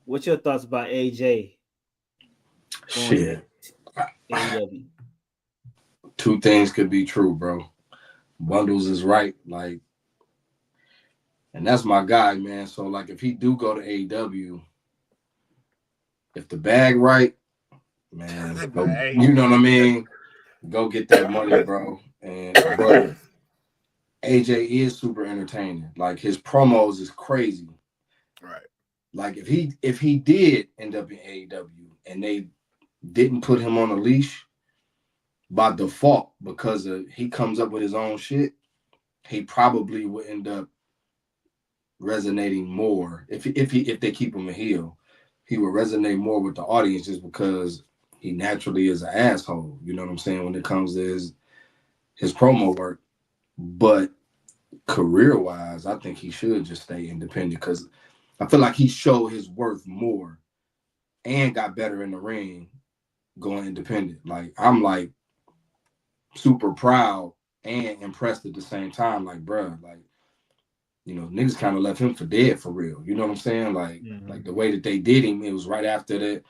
What's your thoughts about AJ? Shit. AEW. Two things could be true, bro. Bundles is right, like, and that's my guy, man. So, like, if he do go to AEW, if the bag right, man, you know what I mean? Go get that money, bro. But AJ is super entertaining. Like, his promos is crazy. Right. Like, if he did end up in AEW and they didn't put him on a leash by default because he comes up with his own shit, he probably would end up resonating more. If they keep him a heel, he would resonate more with the audience just because he naturally is an asshole. You know what I'm saying? When it comes to his promo work. But career-wise, I think he should just stay independent because I feel like he showed his worth more and got better in the ring going independent. Like, I'm like super proud and impressed at the same time. Like, bruh, like, you know, niggas kind of left him for dead for real. You know what I'm saying? Like, like the way that they did him, it was right after the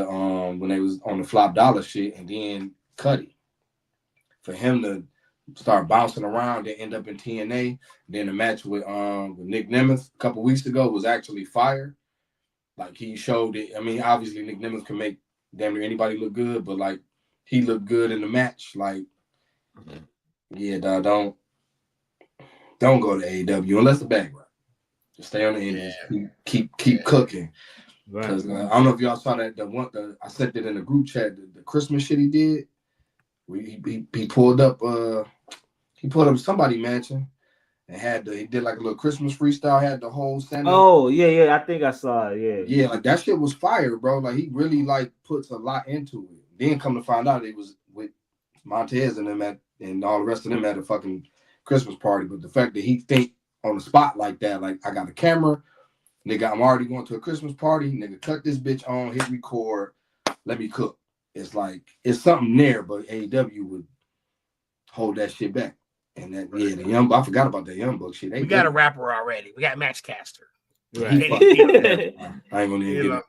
when they was on the Flop Dollar shit, and then Cuddy. For him to start bouncing around and end up in TNA, then the match with Nick Nemeth a couple weeks ago was actually fire. Like, he showed it. I mean, obviously Nick Nemeth can make damn near anybody look good, but like, he looked good in the match. Like, yeah, dog, don't go to AEW unless the bag right. Just stay on the indies. Keep cooking. Because I don't know if y'all saw that I sent it in the group chat. The Christmas shit he did. He pulled up somebody mansion and he did like a little Christmas freestyle. Had the whole Santa. Oh yeah, I think I saw it. Yeah, like that shit was fire, bro. Like, he really like puts a lot into it. Then come to find out it was with Montez and them and all the rest of them at a fucking Christmas party. But the fact that he think on the spot like that, like, I got a camera, nigga, I'm already going to a Christmas party, nigga, cut this bitch on, hit record, let me cook. It's like, it's something there, but AEW would hold that shit back. And that, I forgot about that Young Buck shit. We got a rapper already. We got Matchcaster. Right. I ain't gonna even get it.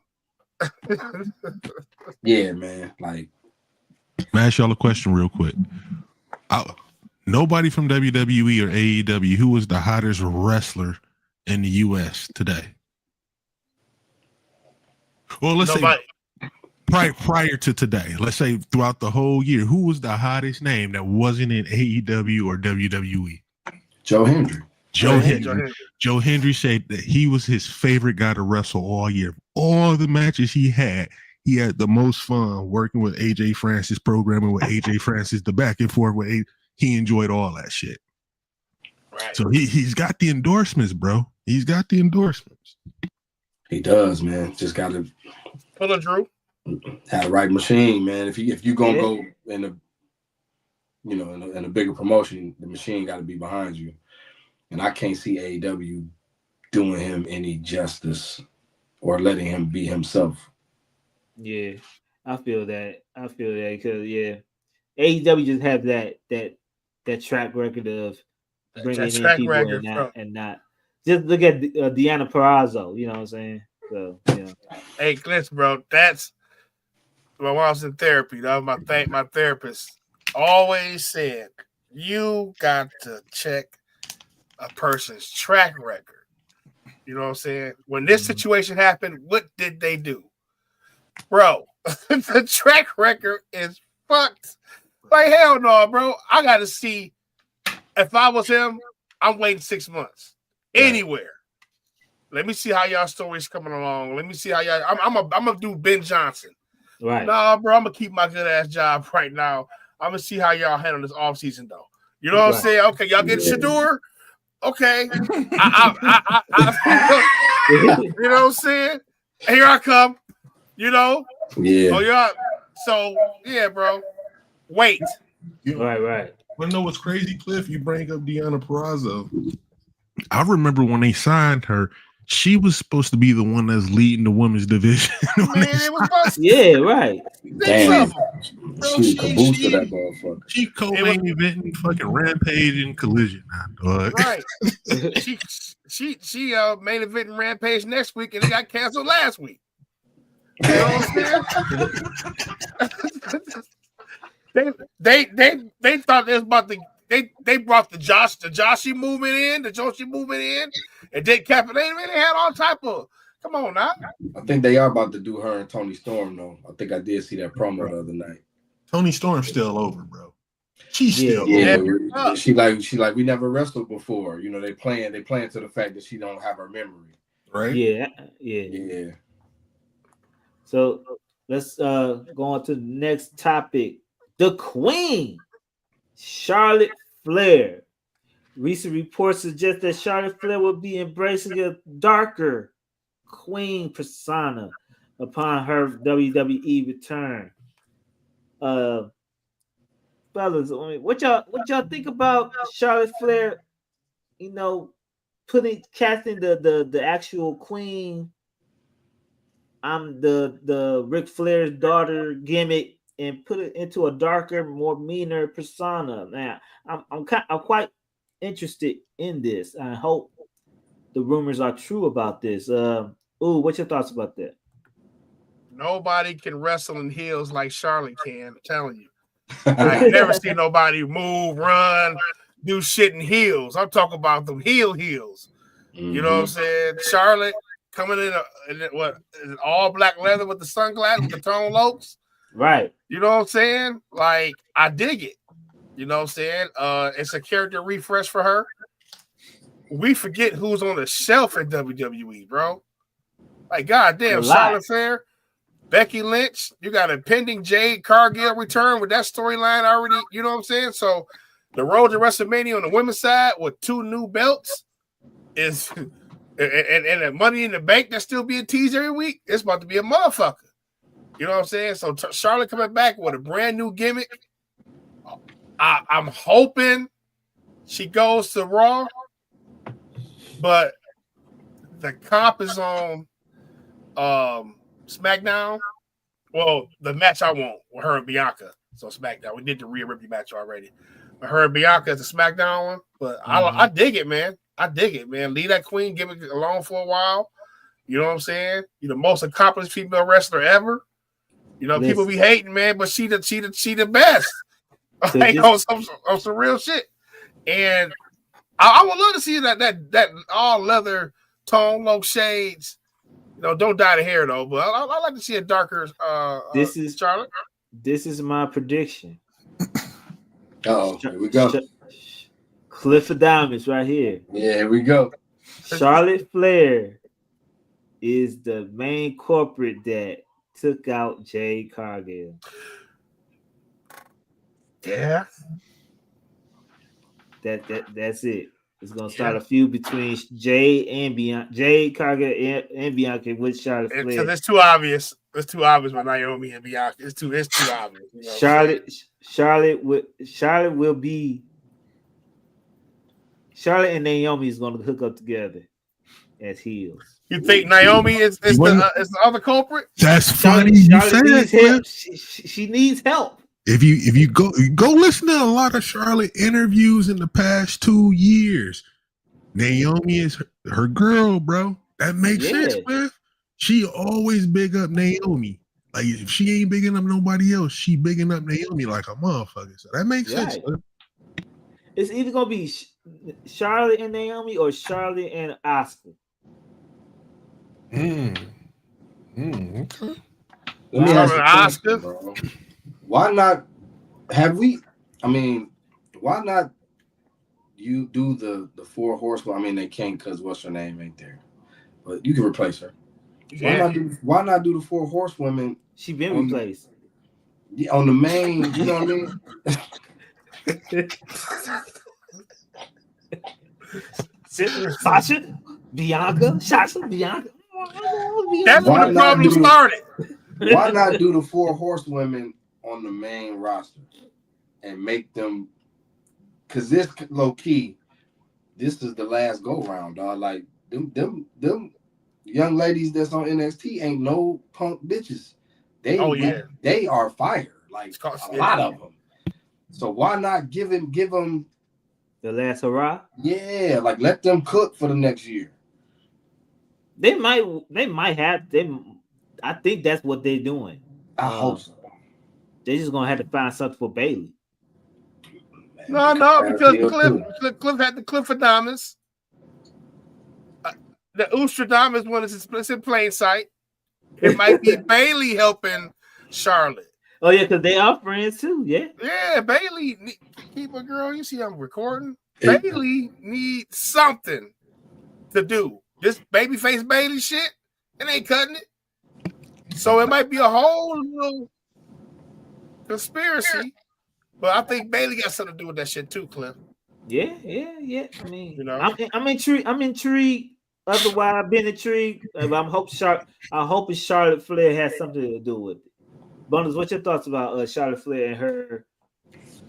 Yeah, man. Like, I'm gonna ask y'all a question real quick. Nobody from WWE or AEW, who was the hottest wrestler in the US today? Well, let's say prior to today. Let's say throughout the whole year, who was the hottest name that wasn't in AEW or WWE? Joe Hendry. Joe Hendry said that he was his favorite guy to wrestle all year. All the matches he had the most fun working with AJ Francis, programming with AJ Francis, the back and forth with he enjoyed all that shit. Right. So he's got the endorsements, bro. He's got the endorsements. He does, man. Just got to pull a Drew. Have the right machine, man. If you gonna go in a bigger promotion, the machine got to be behind you. And I can't see AEW doing him any justice or letting him be himself. Yeah, I feel that because AEW just have that track record of bringing in people and not just look at Deanna Purrazzo. You know what I'm saying? So hey, Glitch, bro, that's when I was in therapy. That was my therapist always said, you got to check a person's track record. You know what I'm saying? When this situation happened, what did they do? Bro, the track record is fucked. Like, hell no, bro. I got to see. If I was him, I'm waiting 6 months. Right. Anywhere. Let me see how y'all stories coming along. Let me see how y'all. I'm gonna do Ben Johnson. Right. Nah, bro. I'm gonna keep my good ass job right now. I'm gonna see how y'all handle this off season though. You know what I'm saying? Okay, y'all get Shador. Okay. You know what I'm saying? Here I come. You know? Yeah. Oh, yeah. So, yeah, bro. Wait. Right. Want to know what's crazy, Cliff? You bring up Deanna Purrazzo. I remember when they signed her, She was supposed to be the one that's leading the women's division. Man, it was busted. Yeah, right. Damn. Bro, She caboosed that motherfucker. She co-main eventing fucking Rampage and Collision now, dog. Right. she main event and Rampage next week, and it got canceled last week. You know what I'm saying? they thought they was about to they brought the Joshi movement in, and Dick Captain. They had all type of. Come on now. I think they are about to do her and Tony Storm though. I think I did see that promo the other night. Tony Storm's still over, bro. She's still over. She like we never wrestled before. You know, they playing to the fact that she don't have her memory. Right? Yeah. So let's go on to the next topic. The Queen, Charlotte Flair. Recent reports suggest that Charlotte Flair will be embracing a darker Queen persona upon her WWE return. Fellas, what y'all think about Charlotte Flair? You know, casting the actual Queen. I'm the Ric Flair's daughter gimmick and put it into a darker, more meaner persona. Now, I'm quite interested in this. I hope the rumors are true about this. What's your thoughts about that? Nobody can wrestle in heels like Charlotte can. I'm telling you. I've never seen nobody move, run, do shit in heels. I'm talking about them heels. Mm-hmm. You know what I'm saying? Charlotte coming in an all black leather with the sunglasses, with the tone lokes. Right. You know what I'm saying? Like, I dig it. You know what I'm saying? It's a character refresh for her. We forget who's on the shelf at WWE, bro. Like, goddamn, Charlotte Flair, Becky Lynch, you got a pending Jade Cargill return with that storyline already, you know what I'm saying? So the road to WrestleMania on the women's side with 2 new belts is and the Money in the Bank that's still being teased every week, it's about to be a motherfucker. You know what I'm saying? So Charlotte coming back with a brand new gimmick. I'm hoping she goes to Raw, but the comp is on SmackDown. Well, the match I want with her and Bianca. So SmackDown. We did the Rhea Ripley match already. But her and Bianca is the SmackDown one. But I dig it, man. Leave that Queen gimmick alone for a while. You know what I'm saying? You're the most accomplished female wrestler ever. You know, people be hating, man, but she the best. Like, on some real shit. And I would love to see that all leather tone, low shades. You know, don't dye the hair though. But I like to see a darker. This is Charlotte. This is my prediction. Oh, here we go. Cliff of Diamonds right here. Yeah, here we go. Charlotte Flair is the main corporate that took out Jade Cargill. Yeah. That's it. It's gonna start a feud between Jade Cargill and Bianca with Charlotte Flair. Because it's too obvious. It's too obvious with Naomi and Bianca. It's too obvious. You know Charlotte will be. Charlotte and Naomi is gonna hook up together as heels. You think Naomi is the other culprit? That's funny. She needs help. If you go listen to a lot of Charlotte interviews in the past 2 years, Naomi is her girl, bro. That makes sense, man. She always big up Naomi. Like, if she ain't bigging up nobody else, she bigging up Naomi like a motherfucker. So that makes sense. Man. It's either gonna be Charlotte and Naomi or Charlotte and Asuka. Okay. Let me ask you, Asuka, bro. Why not why not you do the 4 horsemen? I mean, they can't because what's her name ain't there. But you can replace her. Yeah. Why not do the 4 horsewomen? She been replaced. On the main, you know what I mean? Sasha, Bianca. That's when the problem started. Why not do the 4 horsewomen on the main roster and make them? Because this low key, this is the last go round, dog. Like them young ladies that's on NXT ain't no punk bitches. They are fire, like a lot of them. So why not give them the last hurrah? Yeah, like let them cook for the next year. They might have them. I think that's what they're doing. I hope so. They're just gonna have to find something for Bailey. No, because Cliff had the Clifford-Damas. The Ustradamus one is in plain sight. It might be Bailey helping Charlotte. Oh yeah, because they are friends too. Yeah. Yeah, Bailey. Keep a girl. You see, I'm recording. Bailey needs something to do. This babyface Bailey shit, it ain't cutting it. So it might be a whole little conspiracy, but I think Bailey got something to do with that shit too, Cliff. Yeah. I mean, you know, I'm intrigued. I'm intrigued. Otherwise, I've been intrigued. I hope Charlotte Flair has something to do with it. Bonus, what's your thoughts about Charlotte Flair and her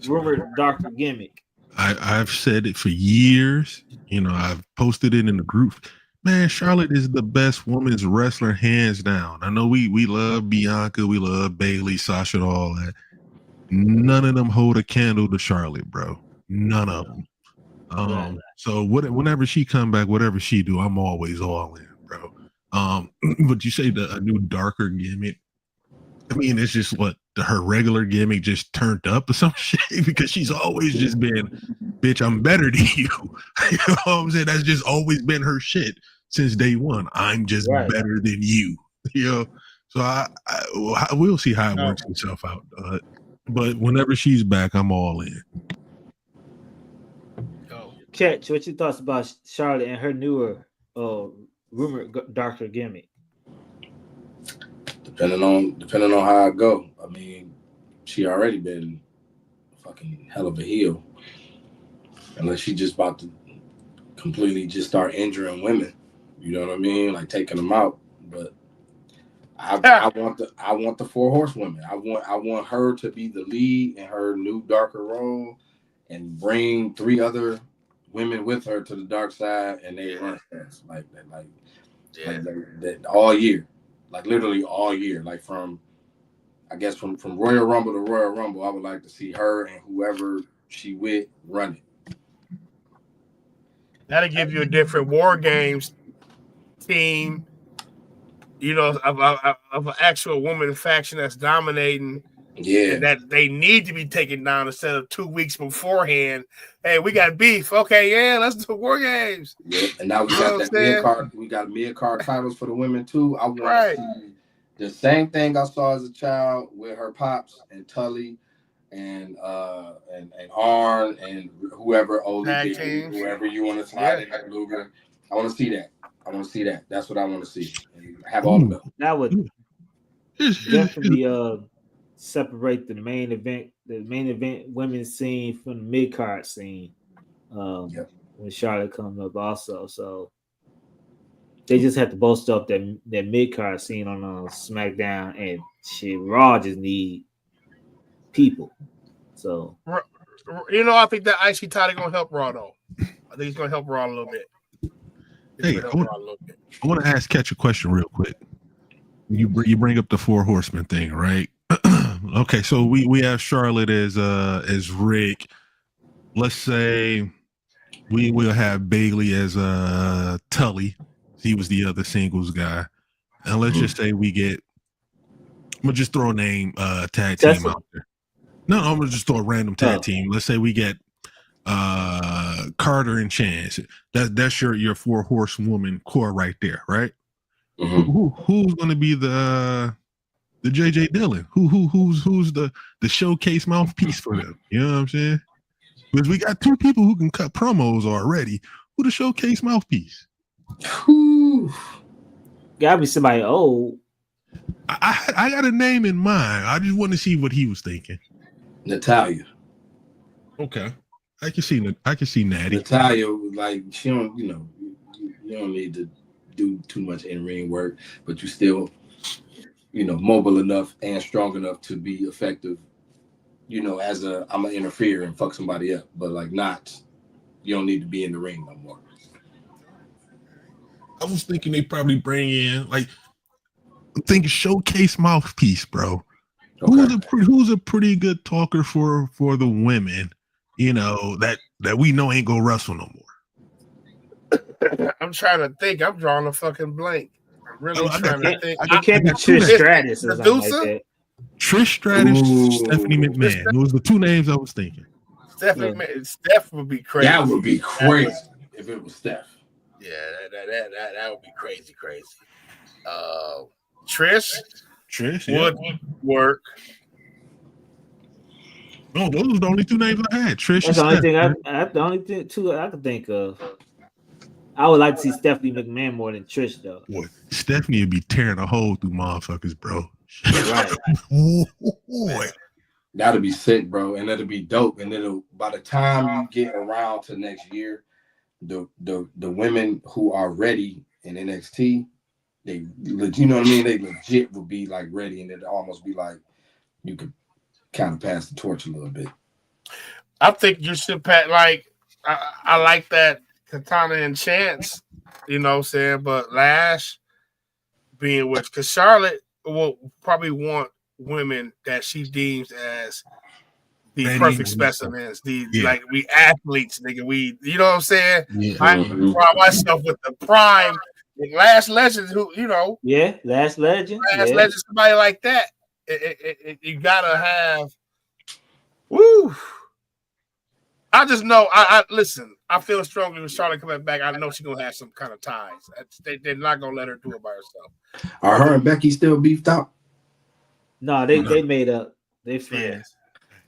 rumored darker gimmick? I've said it for years. You know, I've posted it in the group. Man, Charlotte is the best women's wrestler, hands down. I know we love Bianca, we love Bailey, Sasha, and all that. None of them hold a candle to Charlotte, bro. None of them. So whenever she come back, whatever she do, I'm always all in, bro. But you say a new darker gimmick. I mean, it's just her regular gimmick just turned up or some shit, because she's always just been, bitch, I'm better than you. You know what I'm saying? That's just always been her shit since day one. I'm just better than you. You know? So we'll see how it works itself out. But whenever she's back, I'm all in. Catch, what's your thoughts about Charlotte and her newer rumored darker gimmick? Depending on how I go. I mean, she already been a fucking hell of a heel. Unless she just about to completely just start injuring women. You know what I mean? Like taking them out. But I want the 4 horsewomen. I want her to be the lead in her new darker role and bring 3 other women with her to the dark side, and they run fast like that all year. Like literally all year, like from Royal Rumble to Royal Rumble, I would like to see her and whoever she with run it. That'll give you a different War Games team, you know, of an actual woman faction that's dominating. Yeah, and that they need to be taken down instead of 2 weeks beforehand. Hey, we got beef. Okay, yeah, let's do War Games. Yeah, and now we got that mid-card. We got mid-card titles for the women too. I want to see the same thing I saw as a child with her pops and Tully and Arn and whoever whoever you want to slide in that Luger. I want to see that. That's what I want to see. And have all of them. That would definitely separate the main event women's scene from the mid-card scene when Charlotte comes up also. So they just have to bolster up that mid-card scene on SmackDown, and shit, Raw just need people. So you know, I think that IC title gonna help Raw though. I think he's gonna help Raw a little bit. Hey, I want to ask Catch a question real quick. You bring up the 4 horsemen thing, right? Okay, so we have Charlotte as Rick. Let's say we will have Bailey as Tully. He was the other singles guy. And let's just say we get, I'm gonna just throw a name tag team out there. No, I'm gonna just throw a random tag team. Let's say we get Carter and Chance. That's your 4 horsewoman core right there, right? Mm-hmm. Who's gonna be the JJ Dillon? Who's the showcase mouthpiece for them? You know what I'm saying? Because we got 2 people who can cut promos already. Who the showcase mouthpiece? Gotta be somebody old. I got a name in mind. I just want to see what he was thinking. Natalia. Okay, I can see Natty. Natalia, like she don't, you don't need to do too much in-ring work, but you still, mobile enough and strong enough to be effective. As I'm gonna interfere and fuck somebody up, but like not, you don't need to be in the ring no more. I was thinking they probably bring in like I'm thinking showcase mouthpiece, bro. Okay. Who's a pretty good talker for the women, you know, that we know ain't gonna wrestle no more. I'm trying to think. I'm drawing a fucking blank. I'm really trying to think. It can't be Trish Stratus or something like that. Trish Stratus, Ooh. Stephanie McMahon. Those are the two names I was thinking. Steph would be crazy. That would be crazy if it was Steph. Yeah, that would be crazy. Trish would work. No, those are the only two names I had. Trish. That's the only thing. The only two I could think of. I would like to see Stephanie McMahon more than Trish, though. Boy, Stephanie would be tearing a hole through motherfuckers, bro. Right. Boy. That'll be sick, bro, and it'll be dope. And it'll by the time you get around to next year, the women who are ready in NXT, they you know what I mean? They legit will be like ready, and it'll almost be like you could kind of pass the torch a little bit. I think you should pat like I like that Katana and Chance, you know what I'm saying, but Lash being with because Charlotte will probably want women that she deems as the perfect specimens, like we athletes, nigga. We, you know what I'm saying? Yeah. I pride myself with the prime, with Last Legends, who you know, Last Legend, somebody like that. You gotta have. Woo! I just know. I listen. I feel strongly with Charlotte coming back. I know she's gonna have some kind of ties. They're not gonna let her do it by herself. Are her and Becky still beefed out? No, they made up. They friends.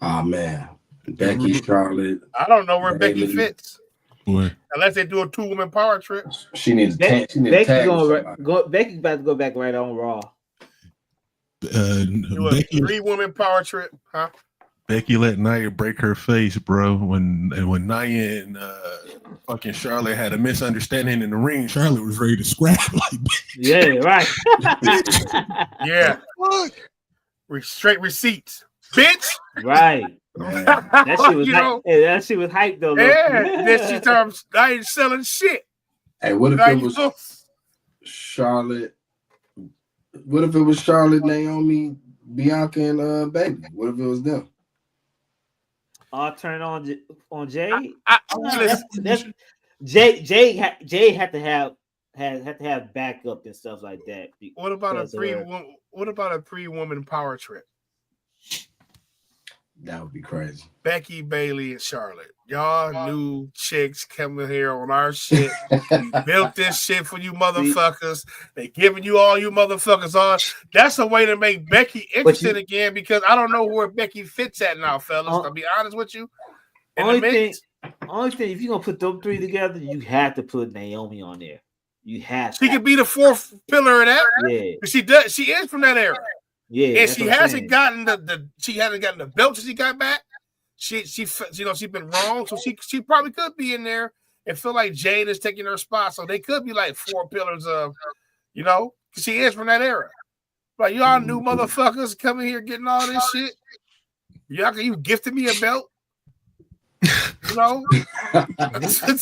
Oh man, Becky, Charlotte. I don't know where Becky fits. Boy. Unless they do a 2-woman power trip. She needs to tag. Becky about to go back right on Raw. Do a 3-woman power trip, huh? Becky let Nia break her face, bro. When Nia and fucking Charlotte had a misunderstanding in the ring, Charlotte was ready to scrap like yeah, right. Yeah. Straight receipts. Bitch. Right. That shit was that shit was hype though. Yeah. Then she terms I ain't selling shit. Hey, what if it was Charlotte? What if it was Charlotte, Naomi, Bianca, and Baby? What if it was them? I'll turn on Jade. Jade had to have backup and stuff like that. What about a 3-woman power trip? That would be crazy. Becky, Bailey, and Charlotte. Y'all new chicks coming here on our shit. We built this shit for you motherfuckers. They giving you all you motherfuckers on. That's a way to make Becky interested again because I don't know where Becky fits at now, fellas. I'll be honest with you. Only thing, if you're going to put them three together, you have to put Naomi on there. You have to. She could be the fourth pillar of that. Yeah. She is from that era. Yeah, and she hasn't gotten the belt that she got back. She been wrong, so she probably could be in there and feel like Jade is taking her spot. So they could be like 4 pillars of, because she is from that era. Like y'all new motherfuckers coming here getting all this shit. You gifted me a belt. You know what I'm saying?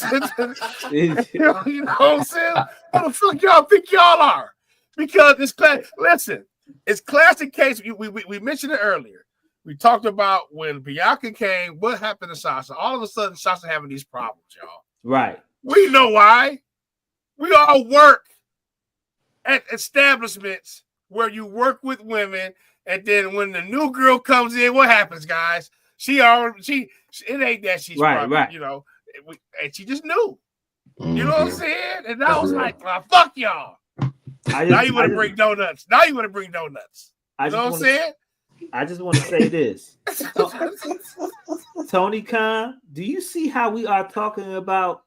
What the fuck y'all think y'all are? Because it's listen. It's classic case. We mentioned it earlier. We talked about when Bianca came, what happened to Sasha? All of a sudden, Sasha having these problems, y'all. Right. We know why. We all work at establishments where you work with women, and then when the new girl comes in, what happens, guys? It ain't that she's probably, and she just knew. You know what I'm saying? And I was like, well, fuck y'all. Now you want to bring donuts. You know what I'm saying? I just want to say this. Tony Khan, do you see how we are talking about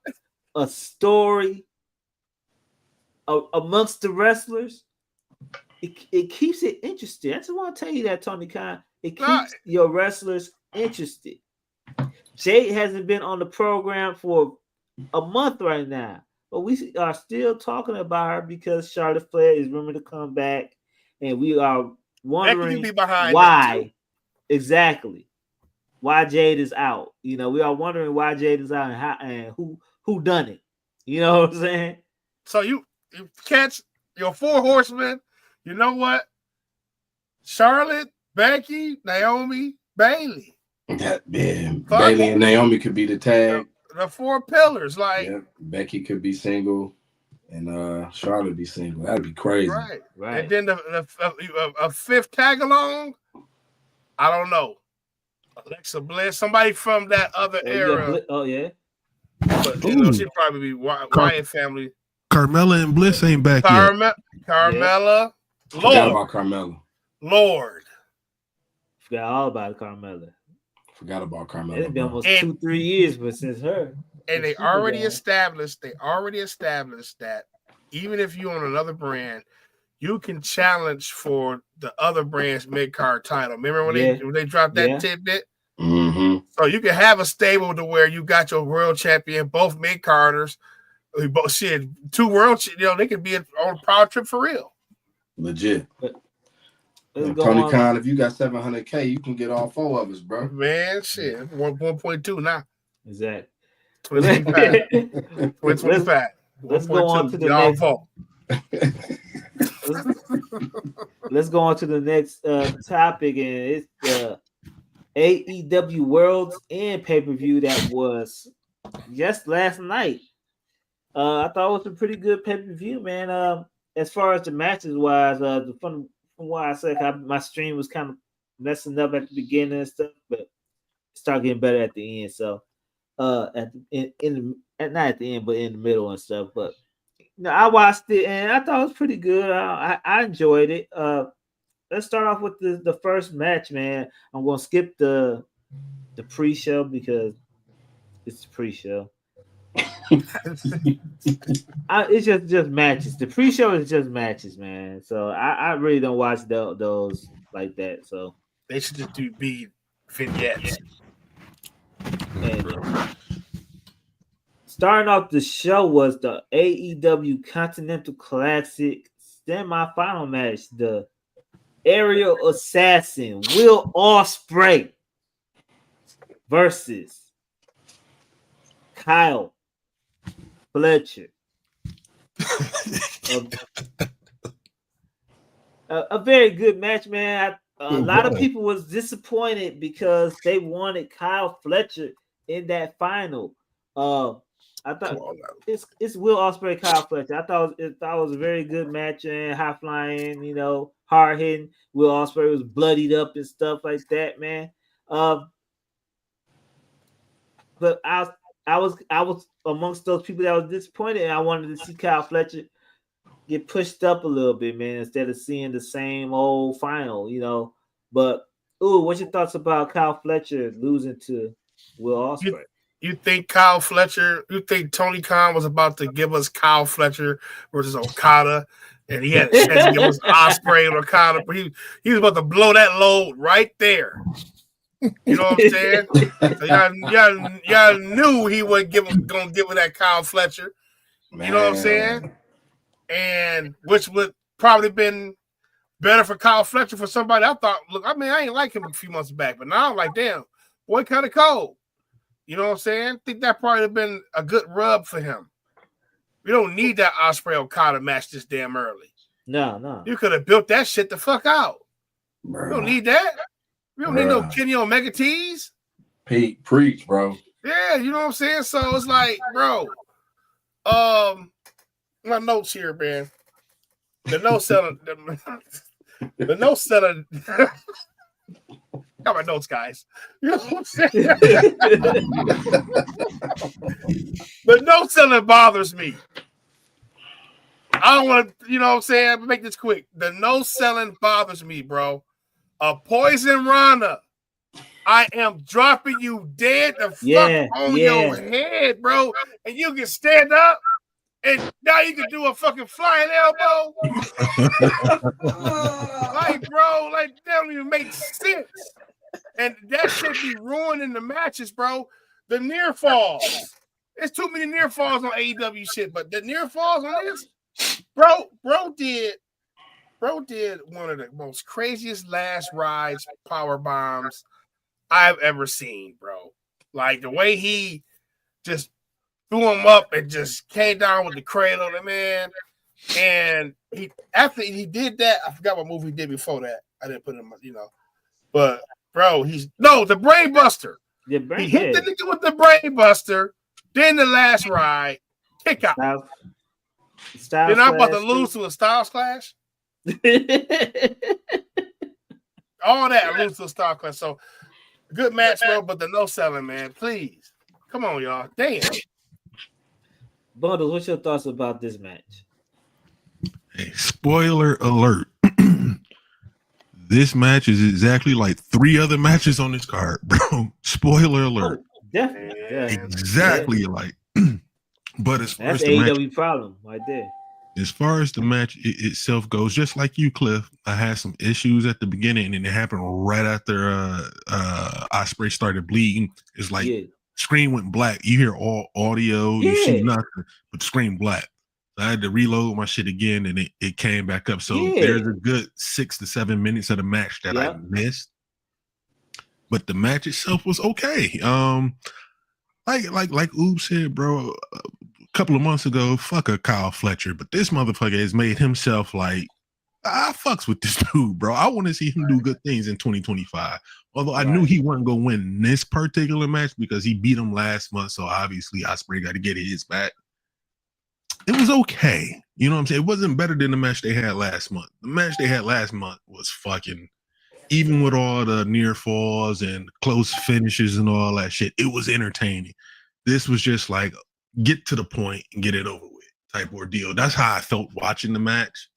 a story amongst the wrestlers? It keeps it interesting. I just want to tell you that, Tony Khan. It keeps your wrestlers interested. Jade hasn't been on the program for a month right now. But we are still talking about her because Charlotte Flair is rumored to come back, and we are wondering why exactly why Jade is out. We are wondering why Jade is out and how and who done it. You know what I'm saying? So you you catch your 4 horsemen. You know what? Charlotte, Becky, Naomi, Bailey. Bailey and Naomi could be the tag. The 4 pillars, like Becky could be single, and Charlotte be single. That'd be crazy, right. And then a 5th tag along. I don't know, Alexa Bliss, somebody from that other era. But she'd probably be Wyatt family. Carmella and Bliss ain't back yet. Carmella, Forgot about Carmella. Lord. Forgot all about Carmella. Forgot about Carmella. It's been almost 2-3 years, but since her. And they already established that even if you own another brand, you can challenge for the other brand's mid-card title. Remember when they dropped that tidbit? Mm-hmm. So you can have a stable to where you got your world champion, both mid-carders, both 2 world, they could be on a power trip for real. Legit. Tony Khan, if you got $700K, you can get all 4 of us, bro. Man, shit, 1.2 now. Exactly. 2025. Let's go on to the next. Let's go on to the next topic, and it's the AEW Worlds End pay-per-view that was just last night. I thought it was a pretty good pay-per-view, man. As far as the matches wise, from what I said, my stream was kind of messing up at the beginning and stuff, but it started getting better at the end. So, not at the end, but in the middle and stuff. But I watched it and I thought it was pretty good. I enjoyed it. Let's start off with the first match, man. I'm gonna skip the pre-show because it's the pre-show. It's just matches. The pre-show is just matches, man. So I really don't watch those like that. So they should just be vignettes. And starting off the show was the AEW Continental Classic semi-final match. The Aerial Assassin Will Ospreay versus Kyle Fletcher. A very good match, man. A lot of people was disappointed because they wanted Kyle Fletcher in that final. I thought it's Will Ospreay, Kyle Fletcher. I thought it was a very good match and high flying, hard hitting. Will Ospreay was bloodied up and stuff like that, man. But I was amongst those people that was disappointed, and I wanted to see Kyle Fletcher get pushed up a little bit, man, instead of seeing the same old final, But what's your thoughts about Kyle Fletcher losing to Will Ospreay? You think Kyle Fletcher? You think Tony Khan was about to give us Kyle Fletcher versus Okada, and he had a chance to give us Ospreay and Okada, but he was about to blow that load right there. You know what I'm saying? So y'all knew he wasn't gonna give it that Kyle Fletcher. Man. You know what I'm saying? And which would probably been better for Kyle Fletcher for somebody. I thought, I ain't like him a few months back, but now I'm like, damn, boy, kind of cold. You know what I'm saying? I think that probably have been a good rub for him. We don't need that Ospreay Okada match this damn early. No. You could have built that shit the fuck out. We don't need that. We don't need no Kenny Omega tease. Pete, preach, bro. Yeah, you know what I'm saying? So it's like, bro, my notes here, man. The no selling. The no selling. Got my notes, guys. You know what I'm saying? The no selling bothers me. I don't want to, you know what I'm saying? Make this quick. The no selling bothers me, bro. A Poison Rana. I am dropping you dead the fuck on your head, bro. And you can stand up. And now you can do a fucking flying elbow. Bro, that don't even make sense. And that should be ruining the matches, bro. The near falls. There's too many near falls on AEW shit, but the near falls on this, bro did one of the most craziest last rides power bombs I've ever seen, bro. Like the way he just threw him up and just came down with the cradle. Man, And after he did that, I forgot what movie he did before that. I didn't put him, But bro, the Brain Buster. He hit the nigga with the Brain Buster. Then the last ride, kick out. Then I'm about to lose to a Styles Clash. All that, I lose to a Styles Clash. So good match, bro, but the no selling, man. Please. Come on, y'all. Damn. Bundles, what's your thoughts about this match? Hey, spoiler alert. This match is exactly like 3 other matches on this card, bro. Spoiler alert. Oh, definitely. Yeah. Exactly like. But as far that's as the AEW match, problem right there. As far as the match itself goes, just like you, Cliff, I had some issues at the beginning, and it happened right after Ospreay started bleeding. It's like screen went black. You hear all audio, you see nothing, but screen black. So I had to reload my shit again, and it came back up. So there's a good 6 to 7 minutes of the match that I missed. But the match itself was okay. Like Oob said, bro, a couple of months ago, fuck a Kyle Fletcher, but this motherfucker has made himself like, I fucks with this dude, bro. I want to see him do good things in 2025. Although I knew he wasn't going to win this particular match because he beat him last month, so obviously Ospreay got to get his back. It was okay. You know what I'm saying? It wasn't better than the match they had last month. The match they had last month was fucking, even with all the near falls and close finishes and all that shit, it was entertaining. This was just like, get to the point and get it over with type ordeal. That's how I felt watching the match.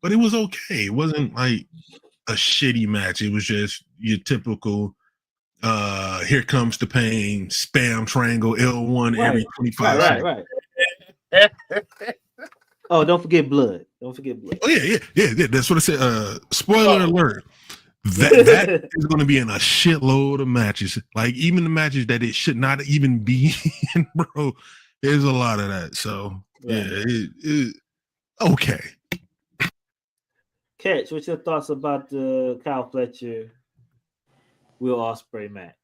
But it was okay. It wasn't like a shitty match. It was just your typical here comes the pain, spam triangle, L1 every 25 seconds. Right. Oh, don't forget blood. Oh, yeah. That's what I said. Spoiler alert. That is going to be in a shitload of matches. Like even the matches that it should not even be in, bro. There's a lot of that. So it okay. Catch, what's your thoughts about the Kyle Fletcher Will Ospreay match?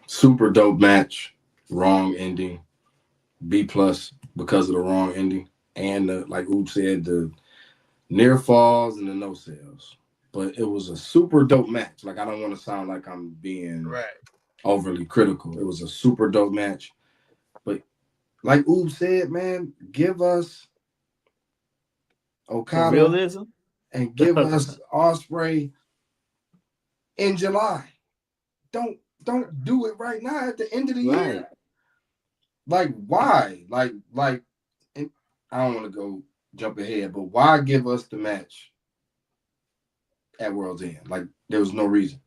Super dope match. Wrong ending. B+ because of the wrong ending. And like Oob said, the near falls and the no sales. But it was a super dope match. Like I don't want to sound like I'm being overly critical. It was a super dope match. But like Oob said, man, give us Okada realism and give us Ospreay in July. Don't do it right now at the end of the year. Like why? Like and I don't want to go jump ahead, but why give us the match at World's End? Like there was no reason.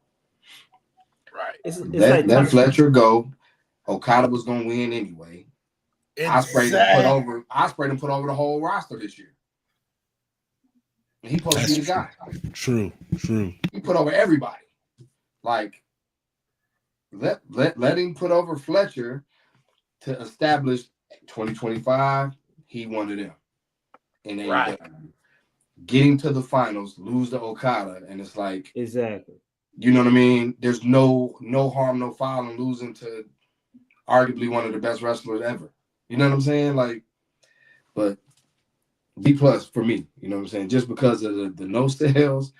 Right. Let Fletcher go. Okada was gonna win anyway. Ospreay done put over the whole roster this year. And he supposed to be the guy. True. He put over everybody. Like let him put over Fletcher to establish 2025. He wanted him. And then getting to the finals, lose to Okada, and it's like exactly. You know what I mean? There's no harm, no foul in losing to arguably one of the best wrestlers ever. You know what I'm saying? Like, but B+ for me. You know what I'm saying? Just because of the no sales,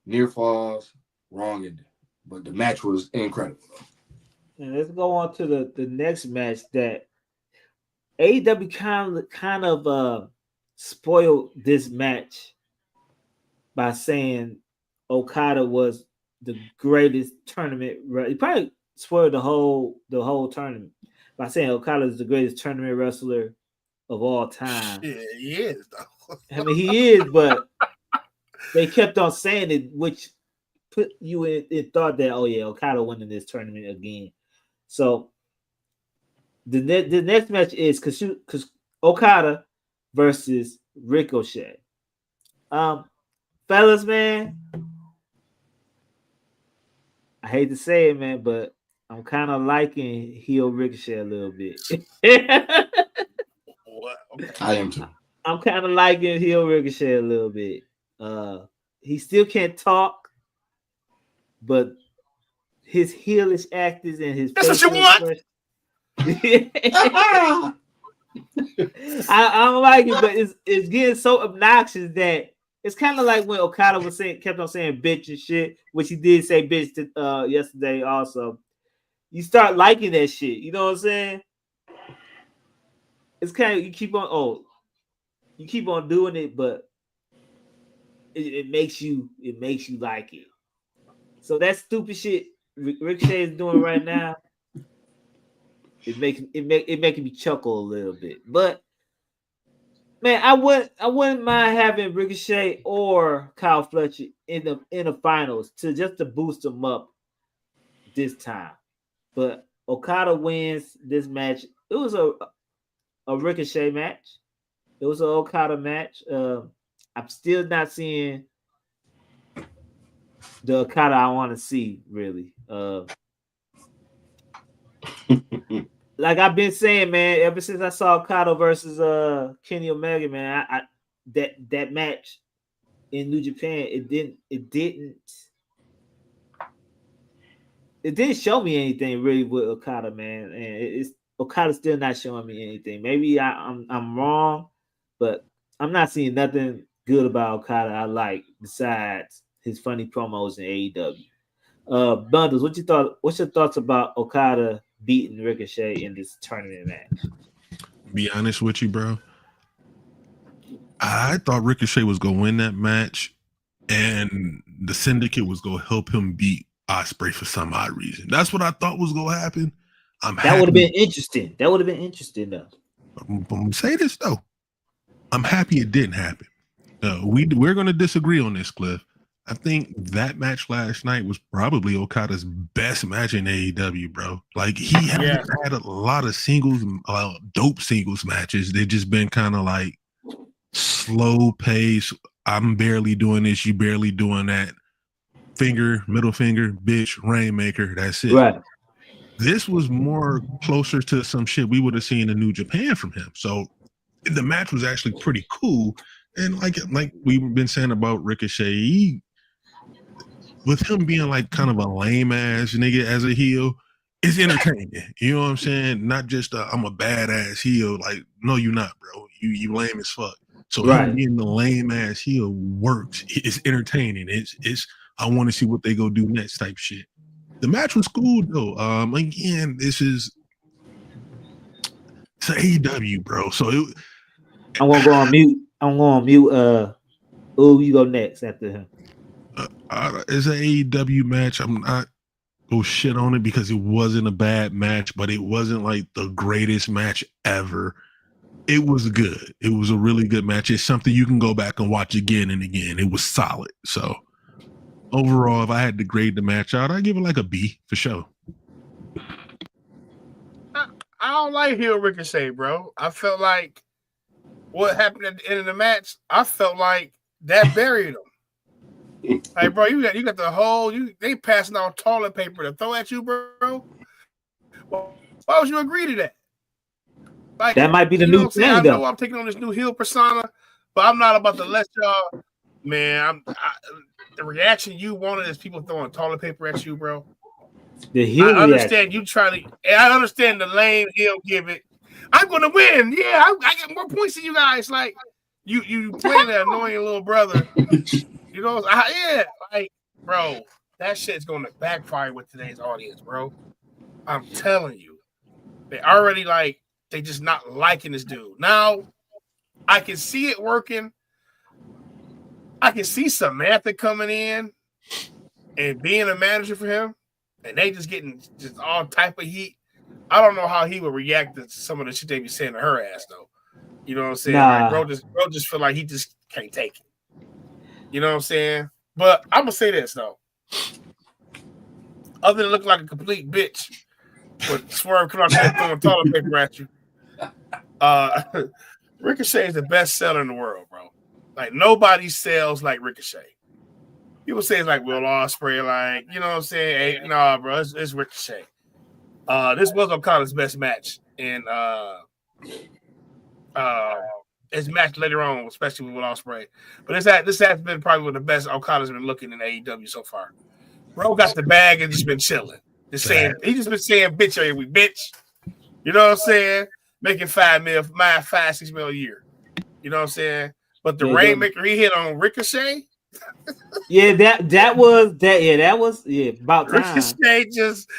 near falls, wrong ending. But the match was incredible. And let's go on to the next match that AEW kind of spoiled this match by saying Okada was the greatest tournament. He probably spoiled the whole tournament by saying Okada is the greatest tournament wrestler of all time. Yeah, he is though. I mean, he is, but they kept on saying it, which put you in thought that Okada winning this tournament again. So the next match is Okada versus Ricochet. Fellas, man, I hate to say it, man, but I'm kind of liking heel Ricochet a little bit. I am too. I'm kind of liking heel Ricochet a little bit. He still can't talk, but his heelish actors and his that's what you want. I don't like it, but it's getting so obnoxious that it's kind of like when Okada kept on saying bitch and shit, which he did say bitch to, yesterday also. You start liking that shit. You know what I'm saying? It's kind of you keep on doing it, but it makes you like it. So that stupid shit Ricochet is doing right now, it making me chuckle a little bit. But man, I wouldn't mind having Ricochet or Kyle Fletcher in the finals to boost them up this time. But Okada wins this match. It was a Ricochet match. It was an Okada match. I'm still not seeing the Okada I want to see, really. Like I've been saying, man, ever since I saw Okada versus Kenny Omega, man, I that match in New Japan, it didn't show me anything really with Okada, man. And it's Okada's still not showing me anything. Maybe I'm wrong, but I'm not seeing nothing good about Okada I like besides his funny promos in AEW. Bundles, what's your thoughts about Okada beating Ricochet in this tournament match? Be honest with you, bro. I thought Ricochet was gonna win that match, and the Syndicate was gonna help him beat Ospreay for some odd reason. That's what I thought was gonna happen. That would have been interesting. That would have been interesting, though. I'm gonna say this though. I'm happy it didn't happen. We're gonna disagree on this, Cliff. I think that match last night was probably Okada's best match in AEW, bro. Like he hasn't had a lot of singles, dope singles matches. They've just been kind of like slow pace. I'm barely doing this, you barely doing that. Middle finger, bitch, rainmaker. That's it. Right. This was more closer to some shit we would have seen in New Japan from him. So the match was actually pretty cool. And like we've been saying about Ricochet, with him being like kind of a lame ass nigga as a heel, it's entertaining. You know what I'm saying? Not just I'm a badass heel. Like, no, you're not, bro. You lame as fuck. So him being the lame ass heel works. It's entertaining. It's I want to see what they go do next type shit. The match was cool though. Again, it's AEW, bro. So I'm gonna go on mute. Ooh, you go next after him. It's an AEW match. I'm not go shit on it because it wasn't a bad match, but it wasn't like the greatest match ever. It was good. It was a really good match. It's something you can go back and watch again and again. It was solid. So overall, if I had to grade the match out, I'd give it like a B for sure. I don't like heel Ricochet, bro. I felt like what happened at the end of the match, I felt like that buried him. Like, bro, you got the whole they passing out toilet paper to throw at you, bro. Well, why would you agree to that? Like, that might be the new thing. I know I'm taking on this new heel persona, but I'm not about to let y'all. Man, the reaction you wanted is people throwing toilet paper at you, bro. The heel I understand you trying to. And I understand the lame heel give it. I'm gonna win. Yeah, I get more points than you guys. Like you playing that annoying little brother. You know, like, bro, that shit's gonna backfire with today's audience, bro. I'm telling you, they already they just not liking this dude. Now, I can see it working. I can see Samantha coming in and being a manager for him, and they just getting just all type of heat. I don't know how he would react to some of the shit they be saying to her ass, though. You know what I'm saying? Nah. Like, bro just feel like he just can't take it. You know what I'm saying? But I'm gonna say this though. Other than looking like a complete bitch, but Swerve come out there throwing toilet paper at you. Ricochet is the best seller in the world, bro. Like nobody sells like Ricochet. People say it's like Will Ospreay, like, you know what I'm saying? Hey, nah, bro, it's Ricochet. This was Okada's best match, and his match later on, especially with Will Ospreay. But this has been probably one of the best Okada's been looking in AEW so far. Bro got the bag and just been chilling. He just been saying bitch every week, bitch. You know what I'm saying? making $5, $6 million a year. You know what I'm saying? But the Yeah, Rainmaker he hit on Ricochet. Yeah, that was about time. Ricochet just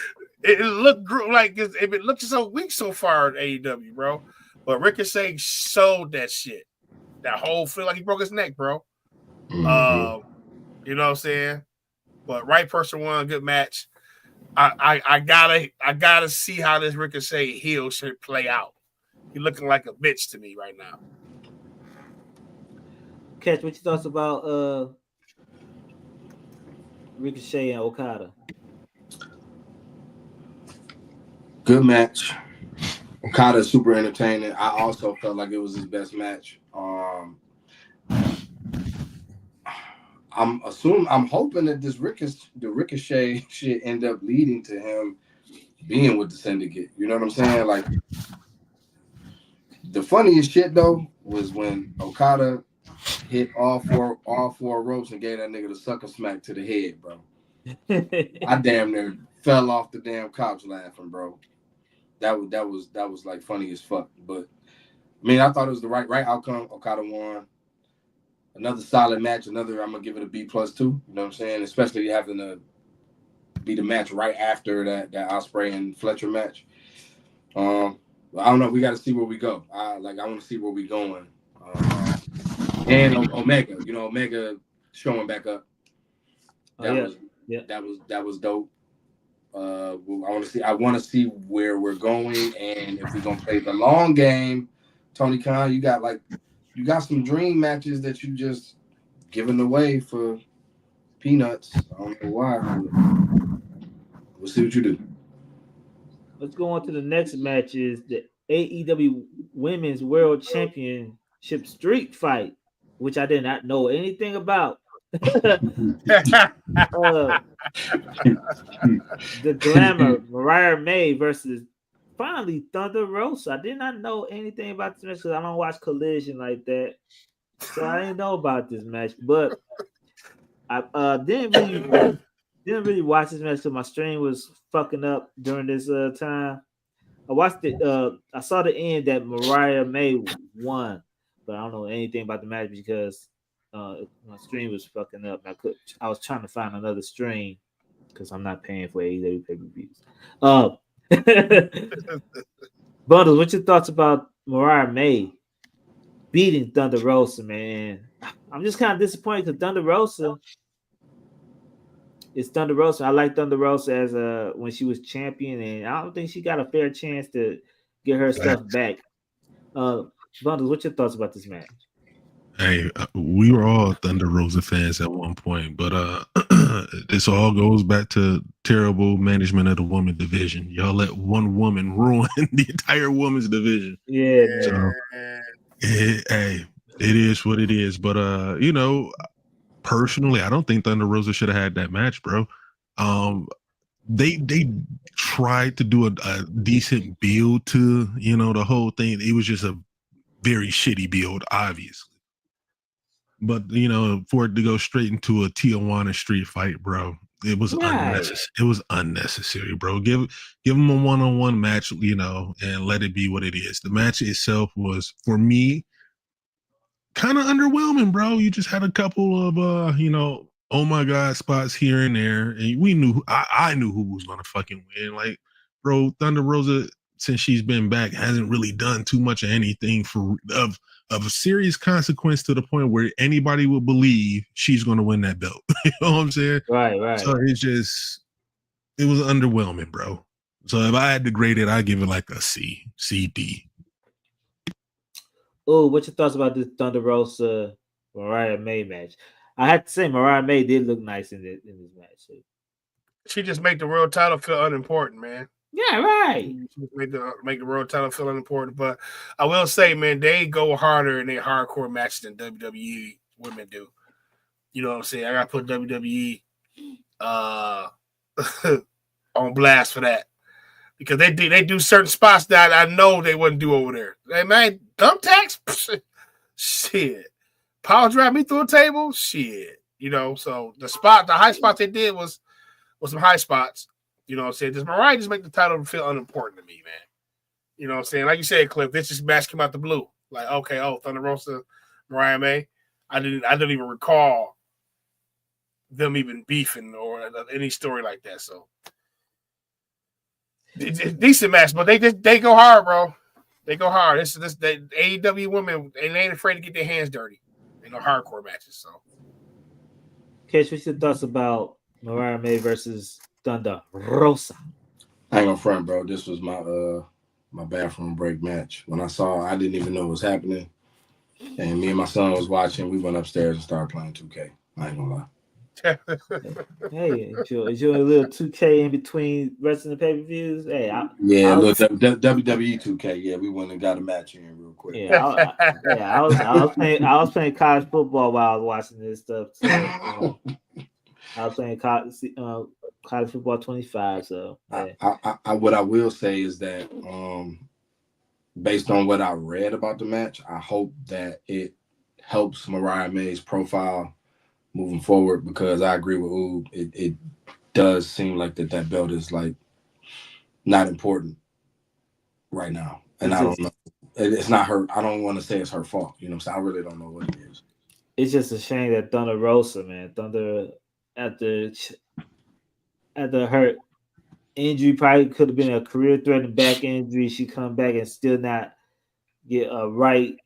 it looked like if it looked so weak so far at AEW, bro. But Ricochet showed that shit. That whole feel like he broke his neck, bro. Mhm. You know what I'm saying? But right person won, good match. I gotta see how this Ricochet heel should play out. He looking like a bitch to me right now. Catch, what you thoughts about Ricochet and Okada? Good match. Okada super entertaining. I also felt like it was his best match. I'm hoping that the Ricochet shit end up leading to him being with the Syndicate. You know what I'm saying? Like the funniest shit though was when Okada hit all four ropes and gave that nigga the sucker smack to the head, bro. I damn near fell off the damn couch laughing, bro. That was like funny as fuck. But I mean, I thought it was the right outcome. Okada won. Another solid match. I'm gonna give it a B+ too. You know what I'm saying? Especially having to be the match right after that Ospreay and Fletcher match. I don't know. We got to see where we go. I want to see where we going. And Omega, Omega showing back up. That was dope. I want to see where we're going, and if we're gonna play the long game. Tony Khan, you got some dream matches that you just giving away for peanuts. I don't know why. We'll see what you do. Let's go on to the next match. Is the AEW Women's World Championship Street Fight, which I did not know anything about. The Glamour, Mariah May versus finally Thunder Rosa. I did not know anything about this match because I don't watch Collision like that, so I didn't know about this match. But I didn't really watch this match because my stream was fucking up during this time. I watched it. I saw the end that Mariah May won, but I don't know anything about the match because my stream was fucking up. I was trying to find another stream because I'm not paying for AEW pay-per-views. Bundles, what's your thoughts about Mariah May beating Thunder Rosa, man? I'm just kind of disappointed because Thunder Rosa. It's Thunder Rosa. I like Thunder Rosa as when she was champion, and I don't think she got a fair chance to get her stuff back. Bundles, what's your thoughts about this match? Hey, we were all Thunder Rosa fans at one point, but this all goes back to terrible management of the woman division. Y'all let one woman ruin the entire women's division. Yeah, so, it is what it is. But personally, I don't think Thunder Rosa should have had that match, bro. They tried to do a decent build to the whole thing. It was just a very shitty build, obviously. But for it to go straight into a Tijuana street fight, bro, it was unnecessary. It was unnecessary, bro. Give them a one-on-one match, and let it be what it is. The match itself was, for me, kind of underwhelming, bro. You just had a couple of oh my god spots here and there, and we knew I knew who was gonna fucking win. Like, bro, Thunder Rosa, since she's been back, hasn't really done too much of anything of a serious consequence to the point where anybody would believe she's gonna win that belt. You know what I'm saying? Right. So it was underwhelming, bro. So if I had to grade it, I'd give it like a C, D. Oh, what's your thoughts about this Thunder Rosa Mariah May match? I have to say Mariah May did look nice in this match. She just made the world title feel unimportant, man. Yeah, right. Make the world title feel unimportant. But I will say, man, they go harder in their hardcore matches than WWE women do. You know what I'm saying? I gotta put WWE on blast for that. Because they do certain spots that I know they wouldn't do over there. Hey man, thumbtacks? Shit. Power drive me through a table? Shit. So the high spots they did was some high spots. You know what I'm saying? Does Mariah just make the title feel unimportant to me, man? You know what I'm saying? Like you said, Cliff, this just match came out the blue. Like, okay, Thunder Rosa, Mariah May. I didn't even recall them even beefing or any story like that. So decent match, but they go hard, bro. They go hard. This the AEW women, and they ain't afraid to get their hands dirty in the hardcore matches. So, Case, what's your thoughts about Mariah May versus Thunder Rosa? I ain't gonna front, bro. This was my bathroom break match. When I saw, I didn't even know what was happening, and me and my son was watching. We went upstairs and started playing 2K. I ain't gonna lie. Hey, enjoy a little 2K in between wrestling pay-per-views. Hey, look, WWE 2K. Yeah, we went and got a match in real quick. Yeah, I was playing college football while I was watching this stuff. So, I was playing college football 25. So, yeah. What I will say is that, based on what I read about the match, I hope that it helps Mariah May's profile moving forward, because I agree with Oob. It does seem like that belt is like not important right now, and I don't know. It's not her. I don't want to say it's her fault. You know, so I really don't know what it is. It's just a shame that Thunder Rosa, man, after her injury, probably could have been a career-threatening back injury. She come back and still not get a right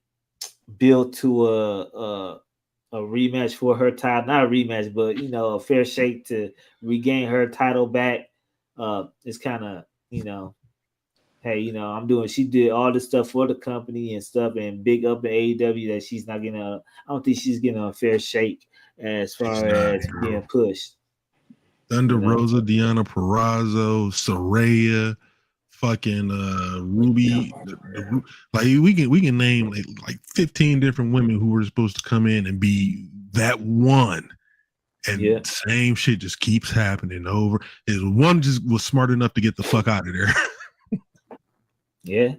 build to a rematch for her title. Not a rematch, but a fair shake to regain her title back. It's kind of hey, she did all this stuff for the company and stuff, and big up in AEW that she's not getting I don't think she's getting a fair shake as far as being pushed. Thunder Rosa, Deonna Purrazzo, Saraya, fucking Ruby. Like we can name like 15 different women who were supposed to come in and be that one. And same shit just keeps happening over. Is one just was smart enough to get the fuck out of there. Yeah.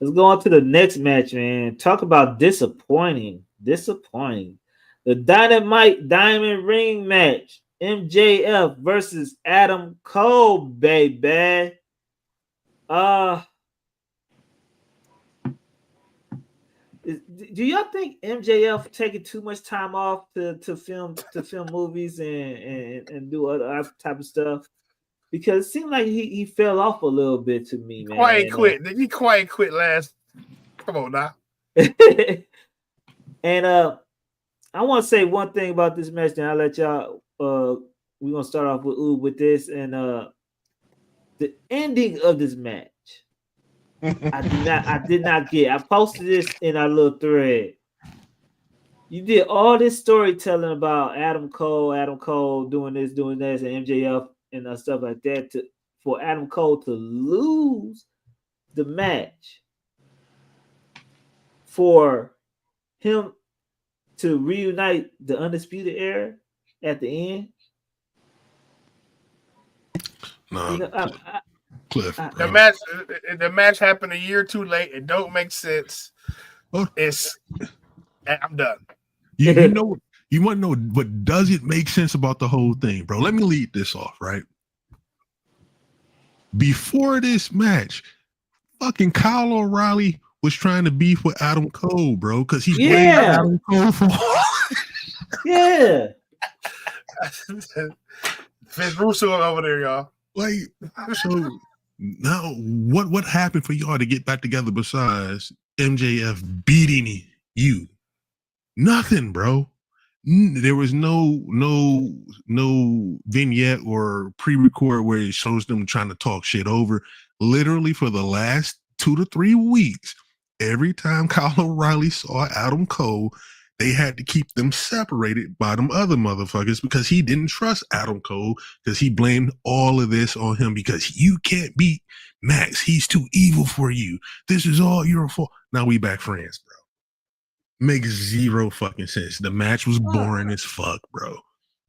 Let's go on to the next match, man. Talk about disappointing. The Dynamite Diamond Ring match. MJF versus Adam Cole, baby. Do y'all think MJF taking too much time off to film movies and do other type of stuff? Because it seemed like he fell off a little bit to me, man. Quiet quit. He quiet quit last. Come on now. And I want to say one thing about this match, then I'll let y'all. We're gonna start off with this, and the ending of this match. I did not get. I posted this in our little thread. You did all this storytelling about Adam Cole doing this, and MJF and stuff like that for Adam Cole to lose the match, for him to reunite the Undisputed Era at the end. No, Cliff. The match happened a year too late. It don't make sense. I'm done. You know, you want to know what does it make sense about the whole thing, bro? Let me lead this off, right? Before this match, fucking Kyle O'Reilly was trying to beef with Adam Cole, bro, because he's blaming Adam Cole for Vince Russo over there, y'all. Like, so now what happened for y'all to get back together besides MJF beating you? Nothing, bro. There was no vignette or pre-record where it shows them trying to talk shit over. Literally for the last 2 to 3 weeks, every time Kyle O'Reilly saw Adam Cole, they had to keep them separated by them other motherfuckers because he didn't trust Adam Cole, because he blamed all of this on him because you can't beat Max. He's too evil for you. This is all your fault. Now we back friends, bro. Makes zero fucking sense. The match was boring as fuck, bro.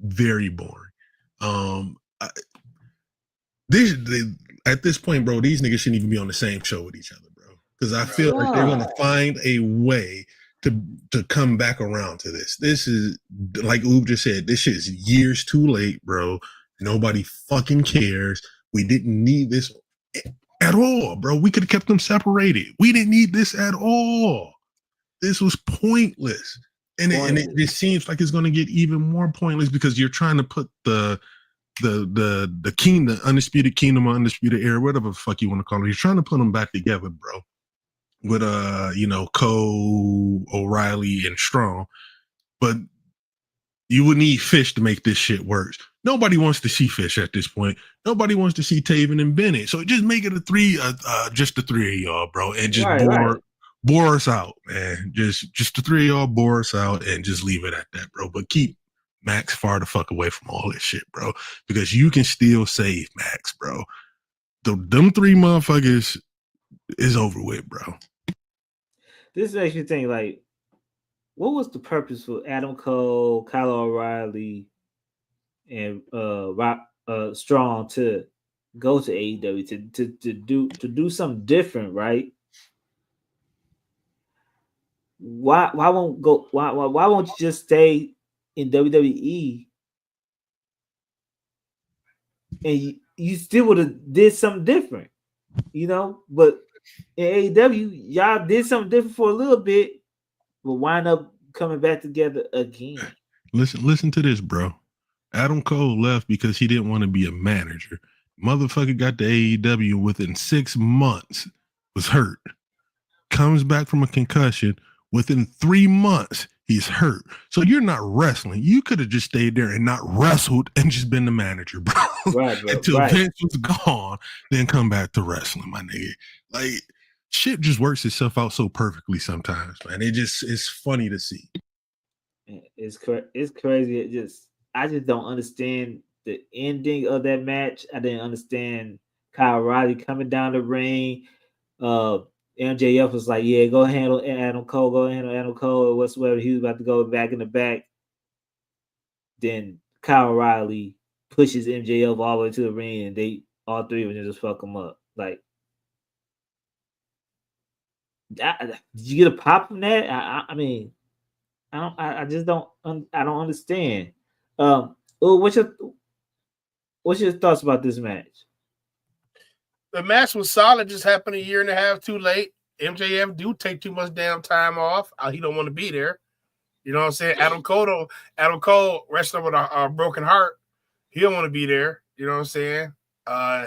Very boring. At this point, bro, these niggas shouldn't even be on the same show with each other, bro. Because I feel like they're gonna find a way to come back around to this. This is, like Oob just said, this shit is years too late, bro. Nobody fucking cares. We didn't need this. at all, bro. We could have kept them separated. We didn't need this at all. This was pointless. And it seems like it's going to get even more pointless because you're trying to put the kingdom, undisputed kingdom or undisputed era, whatever the fuck you want to call it. You're trying to put them back together, bro. With Cole, O'Reilly, and Strong. But you would need Fish to make this shit work. Nobody wants to see Fish at this point. Nobody wants to see Taven and Bennett. So just make it just the three of y'all, bro, and just bore us out, man. Just the three of y'all bore us out and just leave it at that, bro. But keep Max far the fuck away from all this shit, bro, because you can still save Max, bro. Them three motherfuckers is over with, bro. This makes me think, like, what was the purpose for Adam Cole, Kyle O'Reilly, and Strong to go to AEW to do something different, right? Why won't you just stay in WWE and you still would have did something different, But in AEW, y'all did something different for a little bit, but wind up coming back together again. Listen to this, bro. Adam Cole left because he didn't want to be a manager. Motherfucker got to AEW within 6 months, was hurt. Comes back from a concussion. Within 3 months, he's hurt. So you're not wrestling. You could have just stayed there and not wrestled and just been the manager, bro. Right, bro. Until Vince was gone, then come back to wrestling, my nigga. Like, shit just works itself out so perfectly sometimes, man. It's funny to see. It's crazy. I just don't understand the ending of that match. I didn't understand Kyle O'Reilly coming down the ring. MJF was like, "Yeah, go handle Adam Cole. Go handle Adam Cole or whatsoever." He was about to go back in the back. Then Kyle O'Reilly pushes MJF all the way to the ring, and they all three of them just fuck him up. Like, did you get a pop from that? I mean, I don't understand. What's your thoughts about this match? The match was solid. Just happened a year and a half too late. MJF do take too much damn time off. He don't want to be there. You know what I'm saying? Adam Cole wrestling with a broken heart. He don't want to be there. You know what I'm saying?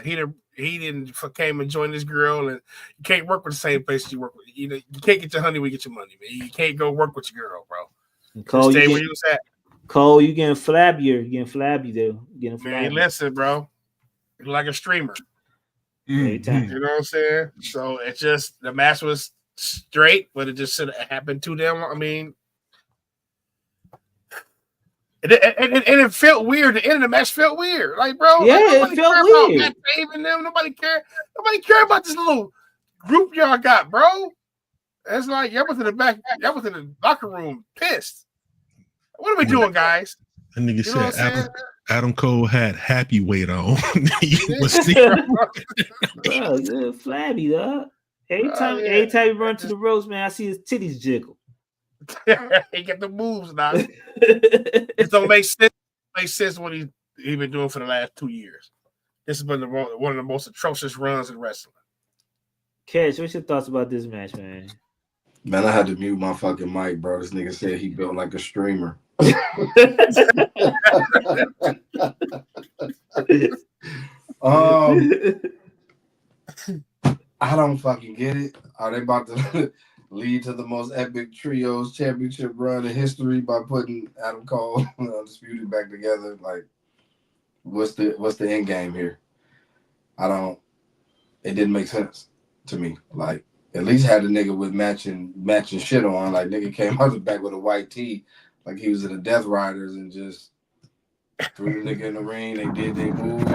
He didn't came and joined this girl, and you can't work with the same place you work with. You can't get your honey when you get your money, man. You can't go work with your girl, bro. And Cole, stay where you was at. Cole, you getting flabbier. You're getting flabby, though. Man, listen, bro. You're like a streamer. Mm-hmm. You know what I'm saying? So it's just the match was straight, but it just should have happened to them. I mean, and it felt weird. The end of the match felt weird. Like, bro, it felt weird. About Dave them. Nobody care about this little group y'all got, bro. It's like y'all was in the back. Y'all was in the locker room pissed. What are we doing, guys? That nigga said Adam Cole had happy weight on. He was flabby, dog. Every time he run to the ropes, man, I see his titties jiggle. He get the moves now. It don't make sense what he's been doing for the last 2 years. This has been one of the most atrocious runs in wrestling. Cash, what's your thoughts about this match, man? Man, I had to mute my fucking mic, bro. This nigga said he built like a streamer. I don't fucking get it. Are they about to lead to the most epic trios championship run in history by putting Adam Cole and Undisputed back together? Like, what's the end game here? It didn't make sense to me. Like, at least had the nigga with matching shit on. Like, nigga came out the back with a white tee, like he was in the Death Riders, and just threw the nigga in the ring. They did their move,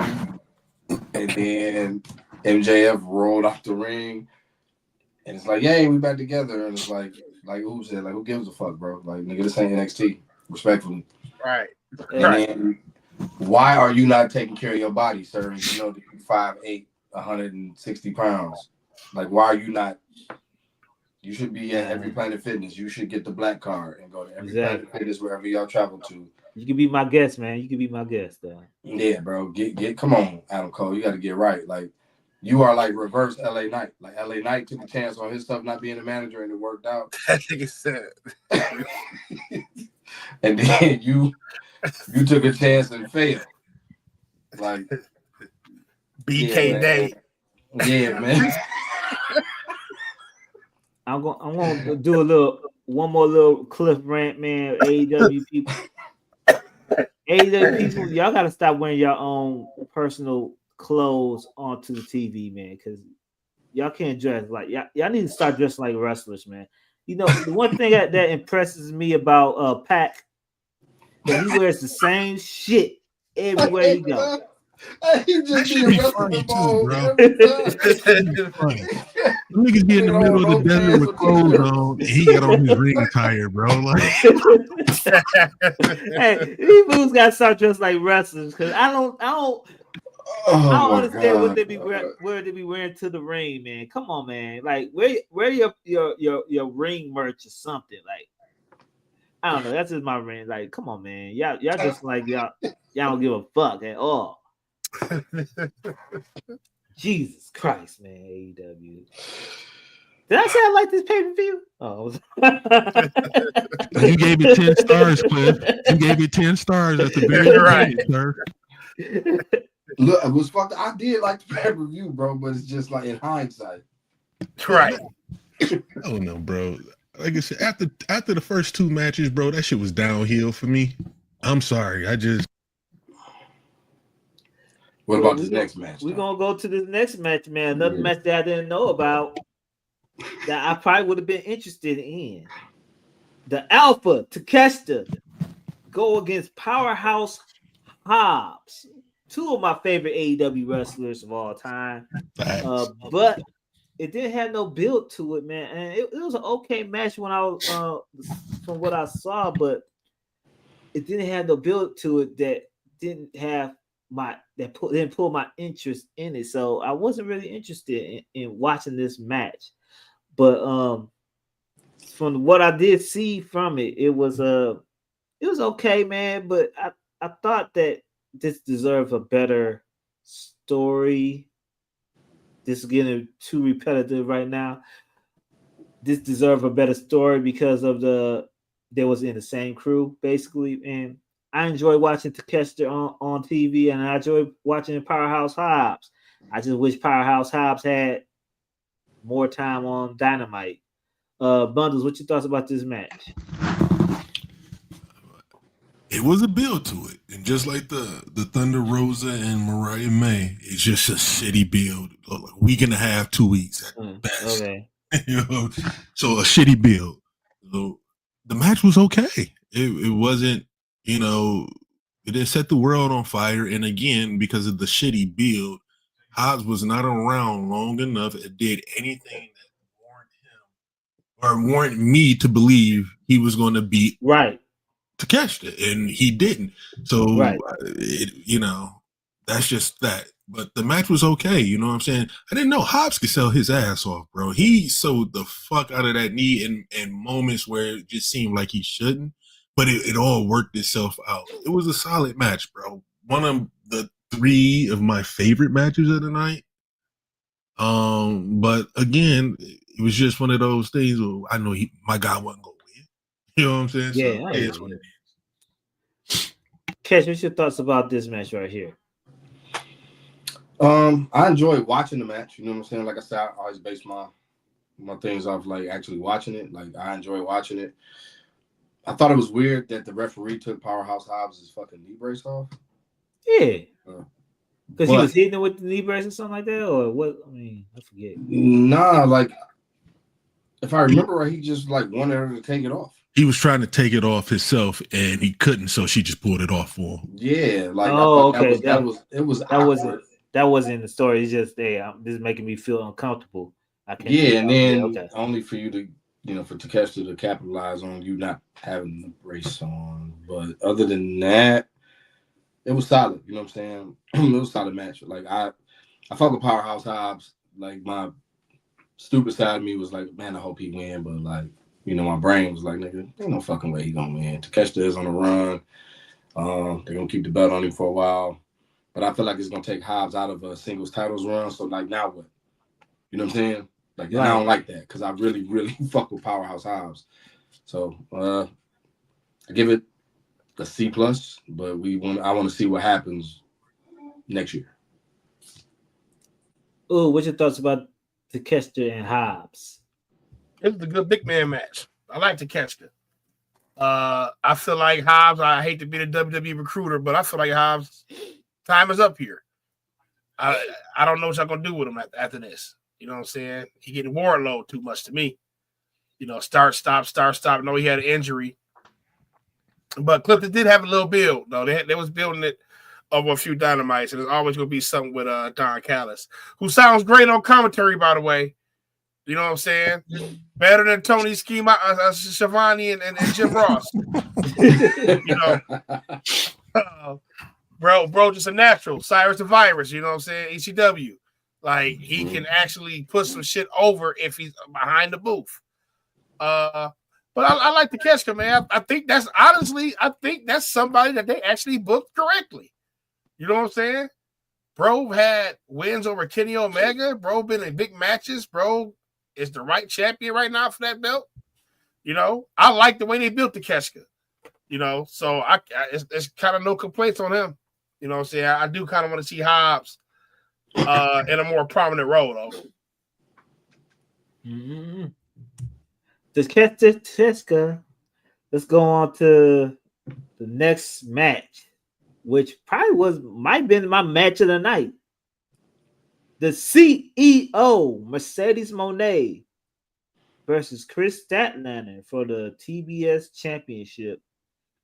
and then MJF rolled off the ring, and it's like, yay, we back together. And it's like who said, like, who gives a fuck, bro? Like, nigga, this ain't NXT, respectfully. Right. And then, why are you not taking care of your body, sir? You know that you're 5'8", 160 pounds. Like, why are you not? You should be at every Planet Fitness. You should get the black card and go to every Planet Fitness wherever y'all travel to. You can be my guest, man. You can be my guest, though. Yeah, bro. Get come on, Adam Cole. You got to get right. Like, You are like reverse LA Knight. Like LA Knight took a chance on his stuff not being a manager and it worked out. That nigga said. And then you took a chance and failed. Like BK Day. Yeah, man. I'm gonna do one more little cliff rant, man. AEW people. AEW people, y'all gotta stop wearing your own personal clothes onto the TV, man, because y'all can't dress like y'all need to start dressing like wrestlers, man. You know, the one thing that impresses me about Pac that he wears the same shit everywhere he goes. He just be funny too, bro. Niggas be in the middle of the desert with clothes on. He got on his ring attire, bro. Like, hey, these fools got to start dressed like wrestlers because I don't understand what they be wearing to the ring, man. Come on, man. Like, wear your ring merch or something. Like, I don't know. That's just my ring. Like, come on, man. Y'all just like y'all don't give a fuck at all. Jesus Christ, man. AEW. Did I say I like this pay-per-view? Oh, you gave it 10 stars, Cliff. You gave it 10 stars at the very right, sir. Look, it was fucked. I did like the pay-per-view, bro, but it's just like in hindsight. Right. I don't know, bro. Like I said, after the first two matches, bro, that shit was downhill for me. I'm sorry. What about this next match? We're going to go to this next match, man. Another match that I didn't know about that I probably would have been interested in. The Alpha Takeshita go against Powerhouse Hobbs. Two of my favorite AEW wrestlers of all time. But it didn't have no build to it, man. And it was an okay match when I was from what I saw, but it didn't have no build to it that didn't pull my interest in it. So I wasn't really interested in watching this match. But from what I did see from it, it was okay, man. But I thought that this deserved a better story. This is getting too repetitive right now. This deserved a better story because of they was in the same crew, basically. And I enjoy watching Takeshita on TV, and I enjoy watching Powerhouse Hobbs. I just wish Powerhouse Hobbs had more time on Dynamite. Bundles, what your thoughts about this match? It was a build to it, and just like the Thunder Rosa and Mariah May, it's just a shitty build. A week and a half, 2 weeks at best. Okay. So a shitty build. So the match was okay. It wasn't, it didn't set the world on fire. And again, because of the shitty build, Hobbs was not around long enough. It did anything that warranted me to believe he was going to beat Takeshita, and he didn't. So, that's just that. But the match was okay. You know what I'm saying? I didn't know Hobbs could sell his ass off, bro. He sold the fuck out of that knee in moments where it just seemed like he shouldn't. But it all worked itself out. It was a solid match, bro. One of the 3 of my favorite matches of the night. But again, it was just one of those things where I know my guy wasn't going to win. You know what I'm saying? Yeah, so it's what it is. Kesh, what's your thoughts about this match right here? I enjoy watching the match. You know what I'm saying? Like I said, I always base my things off like actually watching it. Like I enjoy watching it. I thought it was weird that the referee took Powerhouse Hobbs' fucking knee brace off. Yeah. Because he was hitting it with the knee brace or something like that? Or what? I mean, I forget. Nah, like, if I remember right, he just, like, wanted her to take it off. He was trying to take it off himself, and he couldn't, so she just pulled it off for him. Yeah. Like, okay. That wasn't in the story. It's just, this is making me feel uncomfortable. I can't. Yeah, and then only for you to, for Takeshita to capitalize on you not having the brace on. But other than that, it was solid. You know what I'm saying? It was a solid match. Like, I fuck with Powerhouse Hobbs. Like, my stupid side of me was like, man, I hope he win. But, like, my brain was like, nigga, ain't no fucking way he gonna win. Takeshita is on the run. They're gonna keep the belt on him for a while. but I feel like it's gonna take Hobbs out of a singles titles run. So like now what? You know what I'm saying? Like and I don't like that because I really, really fuck with Powerhouse Hobbs. So I give it a C+, but I want to see what happens next year. Oh, what's your thoughts about Takeshita and Hobbs? It was a good big man match. I like Takeshita. I feel like Hobbs, I hate to be the WWE recruiter, but I feel like Hobbs, time is up here. I don't know what y'all going to do with him after this. You know what I'm saying? He getting Warlow too much to me. You know, start, stop. No, he had an injury. But Clifton did have a little build, though. They was building it over a few dynamites, and there's always going to be something with Don Callis, who sounds great on commentary, by the way. You know what I'm saying? Better than Tony Schema, Schiavone, and Jim Ross. You know, bro, just a natural. Cyrus the Virus, you know what I'm saying? ECW. Like, he can actually put some shit over if he's behind the booth. But I like the Takeshita, man. I think that's somebody that they actually booked correctly. You know what I'm saying? Bro had wins over Kenny Omega. Bro been in big matches. Bro is the right champion right now for that belt. You know, I like the way they built the Takeshita. You know, so it's kind of no complaints on him. You know what I'm saying? I do kind of want to see Hobbs in a more prominent role, though. Mm-hmm. Takeshita. Let's go on to the next match, which probably might have been my match of the night. The CEO, Mercedes Moné, versus Chris Statlander for the TBS Championship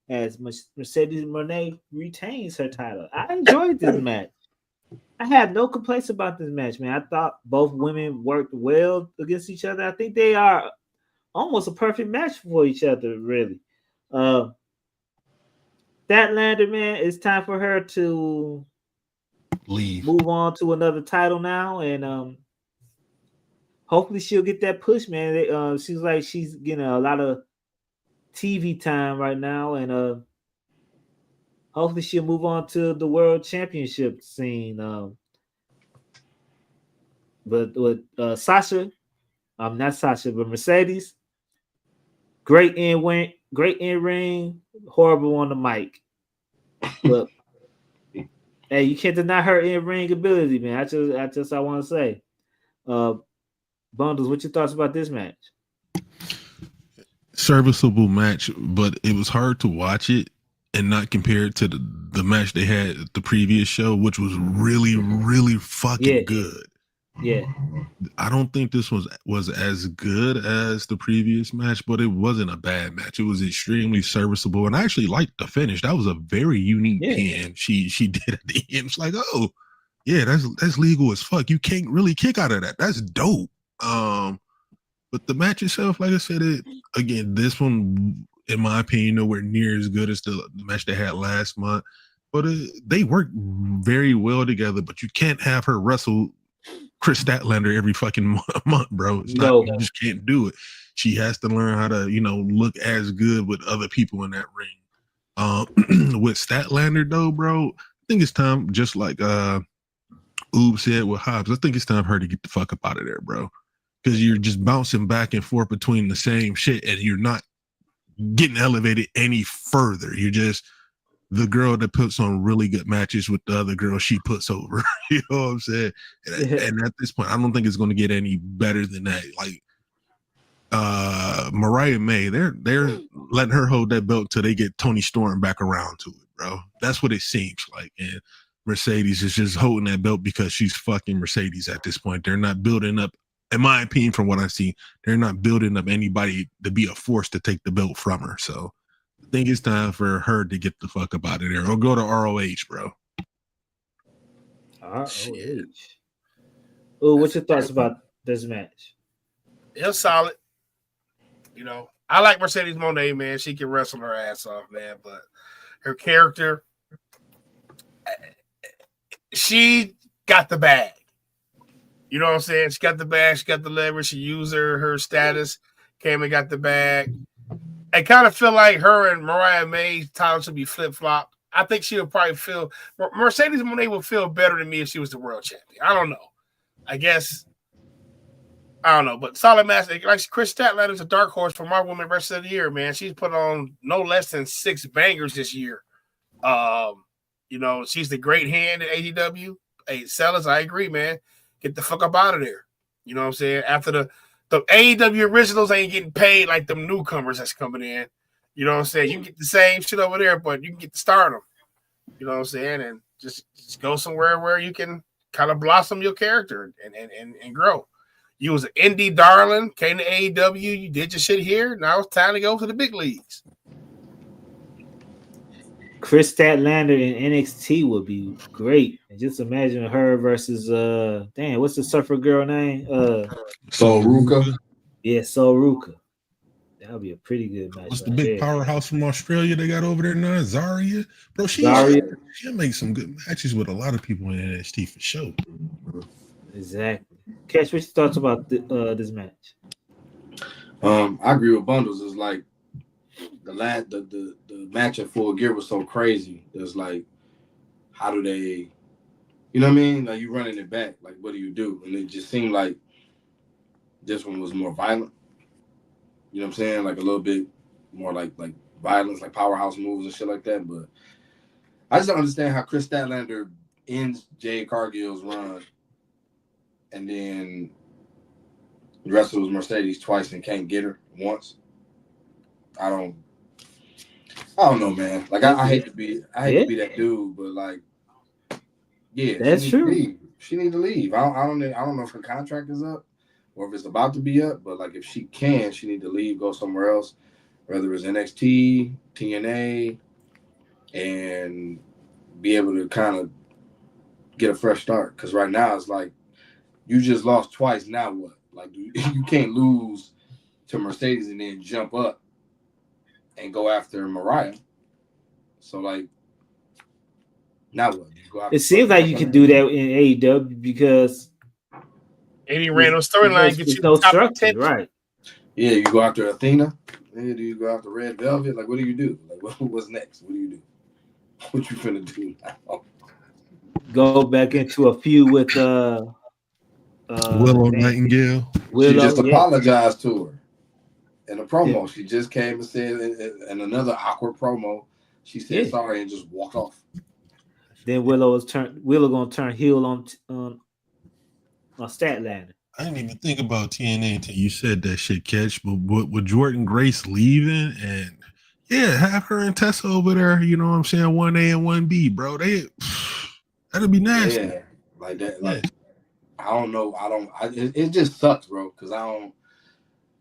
as Mercedes Moné retains her title. I enjoyed this match. I have no complaints about this match, man. I thought both women worked well against each other. I think they are almost a perfect match for each other, really. Statlander, man, it's time for her to move on to another title now, and hopefully she'll get that push, man. She's like she's getting a lot of TV time right now, and hopefully she'll move on to the world championship scene. But with Sasha, not Sasha, but Mercedes, great in ring, horrible on the mic. But hey, you can't deny her in ring ability, man. I want to say, Bundles, what your thoughts about this match? Serviceable match, but it was hard to watch it and not compare it to the match they had at the previous show, which was really, really fucking good. Yeah. I don't think this was as good as the previous match, but it wasn't a bad match. It was extremely serviceable, and I actually liked the finish. That was a very unique pin she did at the end. It's like, oh, yeah, that's legal as fuck. You can't really kick out of that. That's dope. But the match itself, like I said, this one, in my opinion, nowhere near as good as the match they had last month. But they work very well together. But you can't have her wrestle Chris Statlander every fucking month, bro. It's not, you just can't do it. She has to learn how to, look as good with other people in that ring. With Statlander, though, bro, I think it's time, just like Oob said with Hobbs, I think it's time for her to get the fuck up out of there, bro. Because you're just bouncing back and forth between the same shit and you're not getting elevated any further. You're just the girl that puts on really good matches with the other girl she puts over. You know what I'm saying? And at this point, I don't think it's going to get any better than that. Like Mariah May, they're letting her hold that belt till they get Tony Storm back around to it, bro. That's what it seems like. And Mercedes is just holding that belt because she's fucking Mercedes at this point. They're not building up, in my opinion, from what I see, they're not building up anybody to be a force to take the belt from her. So I think it's time for her to get the fuck up out of there or go to ROH, bro. ROH. Oh, what's your thoughts about this match? It's solid. I like Mercedes Moné, man. She can wrestle her ass off, man. But her character, she got the bag. You know what I'm saying? She got the bag. She got the leverage. She used her status. Came and got the bag. I kind of feel like her and Mariah May's title should be flip-flopped. I think she would probably feel Mercedes Moné would feel better than me if she was the world champion. I don't know. I guess I don't know, but solid match. Like Chris Statlander is a dark horse for my woman rest of the year, man. She's put on no less than 6 bangers this year. She's the great hand at AEW. Hey, sellers, I agree, man. Get the fuck up out of there. You know what I'm saying? After the AEW originals ain't getting paid like them newcomers that's coming in. You know what I'm saying? You can get the same shit over there, but you can get to stardom. You know what I'm saying? And just go somewhere where you can kind of blossom your character and grow. You was an indie darling, came to AEW, you did your shit here. Now it's time to go to the big leagues. Chris Statlander in NXT would be great. And just imagine her versus what's the surfer girl name? Sol Ruka. Yeah, Sol Ruka. That would be a pretty good match. What's the big powerhouse from Australia they got over there now? Zarya. Bro, she'll make some good matches with a lot of people in NXT for sure. Exactly. Cash, what's your thoughts about this match? I agree with Bundles. It's like the match in Full Gear was so crazy. It's like, how do they, you know what I mean? Like, you running it back. Like, what do you do? And it just seemed like this one was more violent. You know what I'm saying? Like a little bit more like violence, like powerhouse moves and shit like that. But I just don't understand how Chris Statlander ends Jade Cargill's run and then wrestles Mercedes twice and can't get her once. I don't know, man. Like I hate to be that dude, but like, yeah, that's true. She need to leave. I don't know if her contract is up or if it's about to be up, but like if she can, she need to leave, go somewhere else, whether it's NXT, TNA, and be able to kind of get a fresh start. Because right now it's like you just lost twice. Now what? Like you can't lose to Mercedes and then jump up and go after Mariah. So like, now what? You go after it seems like you can do that in AEW because any random storyline gets you no top structure, 10. right? Yeah, you go after Athena. Yeah, do you go after Red Velvet? Like, what do you do? Like, what's next? What do you do? What you finna do now? Go back into a feud with Willow Nightingale. She just apologized to her in a promo. Yeah. She just came and said in another awkward promo, she said sorry and just walked off. Then Willow gonna turn heel on Statlander. I didn't even think about TNA until you said that shit, Catch. But with Jordan Grace leaving and have her and Tessa over there, you know what I'm saying, 1A and 1B, bro. That'd be nasty. Yeah, like that. Like I don't know. It just sucks, bro. Because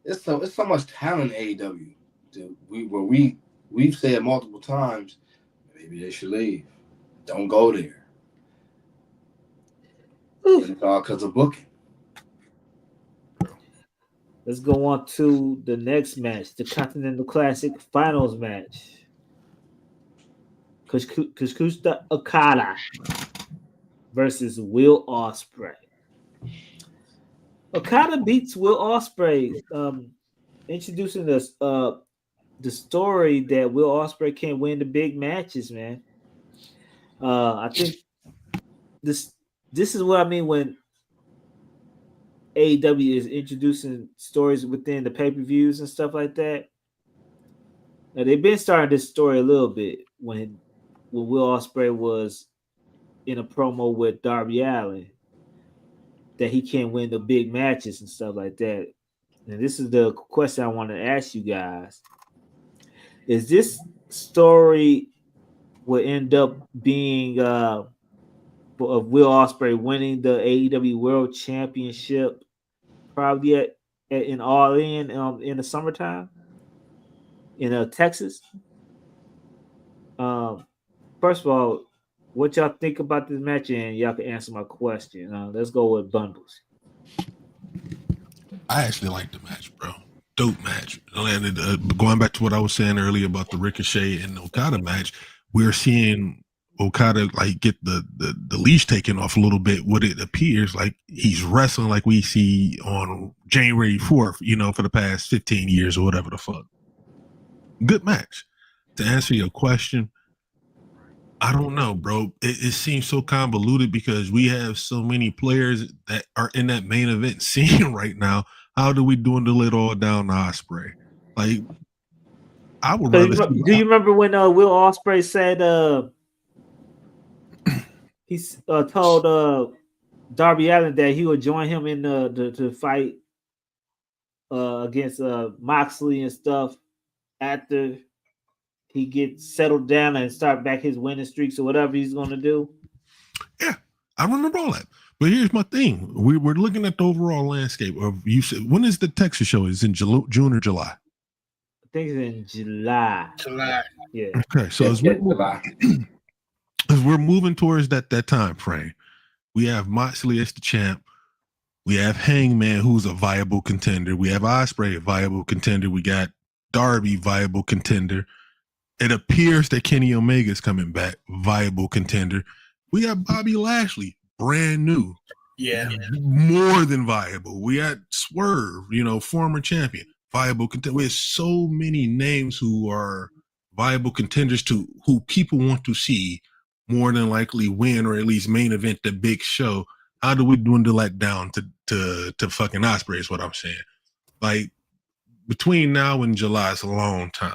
it's so much talent in AEW. We've said multiple times, maybe they should leave. Don't go there. And it's all because of booking. Let's go on to the next match, the Continental Classic Finals match. Kazuchika Okada versus Will Ospreay. Okada beats Will Ospreay, introducing us the story that Will Ospreay can win the big matches, man. I think this is what I mean when AEW is introducing stories within the pay-per-views and stuff like that. Now they've been starting this story a little bit when Will Ospreay was in a promo with Darby Allin that he can't win the big matches and stuff like that. And this is the question I want to ask you guys. Is this story will end up being of Will Ospreay winning the AEW World Championship probably in All In the summertime in Texas? First of all, what y'all think about this match, and y'all can answer my question. Let's go with Bundles. I actually like the match, bro. Dope match. And going back to what I was saying earlier about the Ricochet and Okada match, we're seeing Okada like get the leash taken off a little bit. What it appears like he's wrestling like we see on January 4th, for the past 15 years or whatever the fuck. Good match. To answer your question, I don't know, bro. It seems so convoluted because we have so many players that are in that main event scene right now. How do we dwindle it all down to Ospreay? Like, I would rather see. Do you remember when Will Ospreay said he told Darby Allin that he would join him in the fight against Moxley and stuff after he gets settled down and start back his winning streaks or whatever he's going to do? Yeah, I remember all that. But here's my thing: we're looking at the overall landscape of you said. When is the Texas show? Is in June or July? I think it's in July. July. Yeah. Okay, so as we're moving towards that time frame, we have Moxley as the champ. We have Hangman, who's a viable contender. We have Ospreay, a viable contender. We got Darby, viable contender. It appears that Kenny Omega is coming back, viable contender. We got Bobby Lashley, brand new. Yeah. More than viable. We got Swerve, former champion, viable contender. We have so many names who are viable contenders to who people want to see more than likely win or at least main event the big show. How do we dwindle that down to fucking Ospreay is what I'm saying. Like, between now and July is a long time.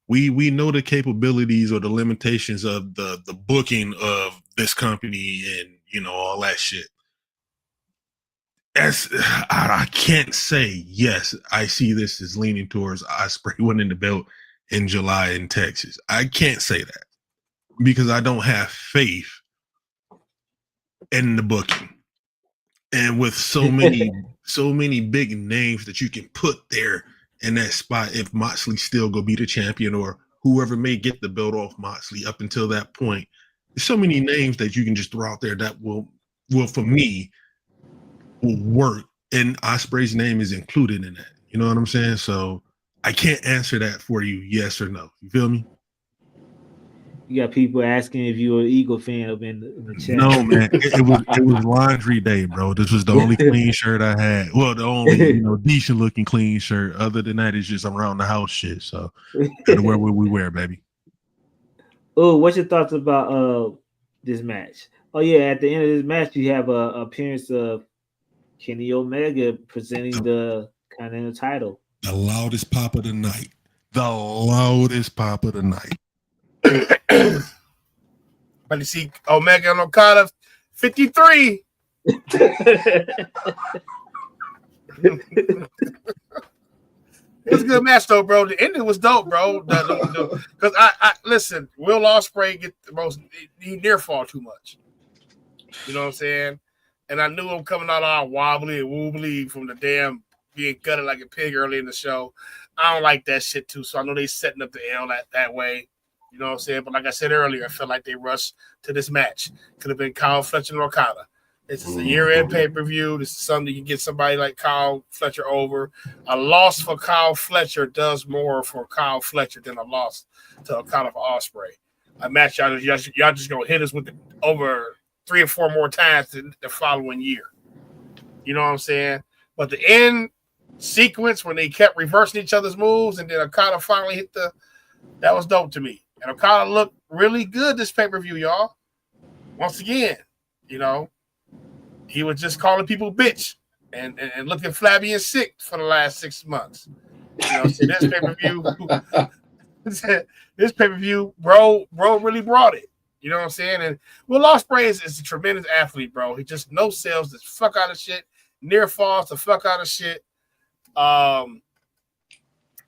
We know the capabilities or the limitations of the booking of this company and all that shit. I can't say yes. I see this as leaning towards Ospreay winning the belt in July in Texas. I can't say that because I don't have faith in the booking, and with so many big names that you can put there in that spot, if Moxley still go be the champion or whoever may get the belt off Moxley up until that point, there's so many names that you can just throw out there that will for me will work, and Ospreay's name is included in that. You know what I'm saying? So I can't answer that for you, yes or no. You feel me? You got people asking if you're an Eagle fan up in the chat. No, man. It was laundry day, bro. This was the only clean shirt I had. Well, the only decent looking clean shirt. Other than that, it's just around the house shit. So gotta wear what we wear, baby. Oh, what's your thoughts about this match? Oh yeah, at the end of this match, you have a appearance of Kenny Omega presenting the Continental title. The loudest pop of the night. The loudest pop of the night. But you see Omega and Okada 53. It was a good match though, bro. The ending was dope, bro. Because I listen, Will Ospreay get the most, he near fall too much. You know what I'm saying? And I knew him coming out all wobbly and wobbly from the damn being gutted like a pig early in the show. I don't like that shit too. So I know they setting up the L that way. You know what I'm saying? But like I said earlier, I felt like they rushed to this match. Could have been Kyle Fletcher and Okada. This is a year-end pay-per-view. This is something you can get somebody like Kyle Fletcher over. A loss for Kyle Fletcher does more for Kyle Fletcher than a loss to Okada for Ospreay. A match y'all just gonna hit us with over 3 or 4 more times the following year. You know what I'm saying? But the end sequence when they kept reversing each other's moves and then Okada finally hit that was dope to me. And Okada looked really good this pay-per-view, y'all. Once again, he was just calling people bitch and looking flabby and sick for the last 6 months. So this pay-per-view, bro really brought it. You know what I'm saying? And Will Ospreay is a tremendous athlete, bro. He just no sells the fuck out of shit, near falls the fuck out of shit.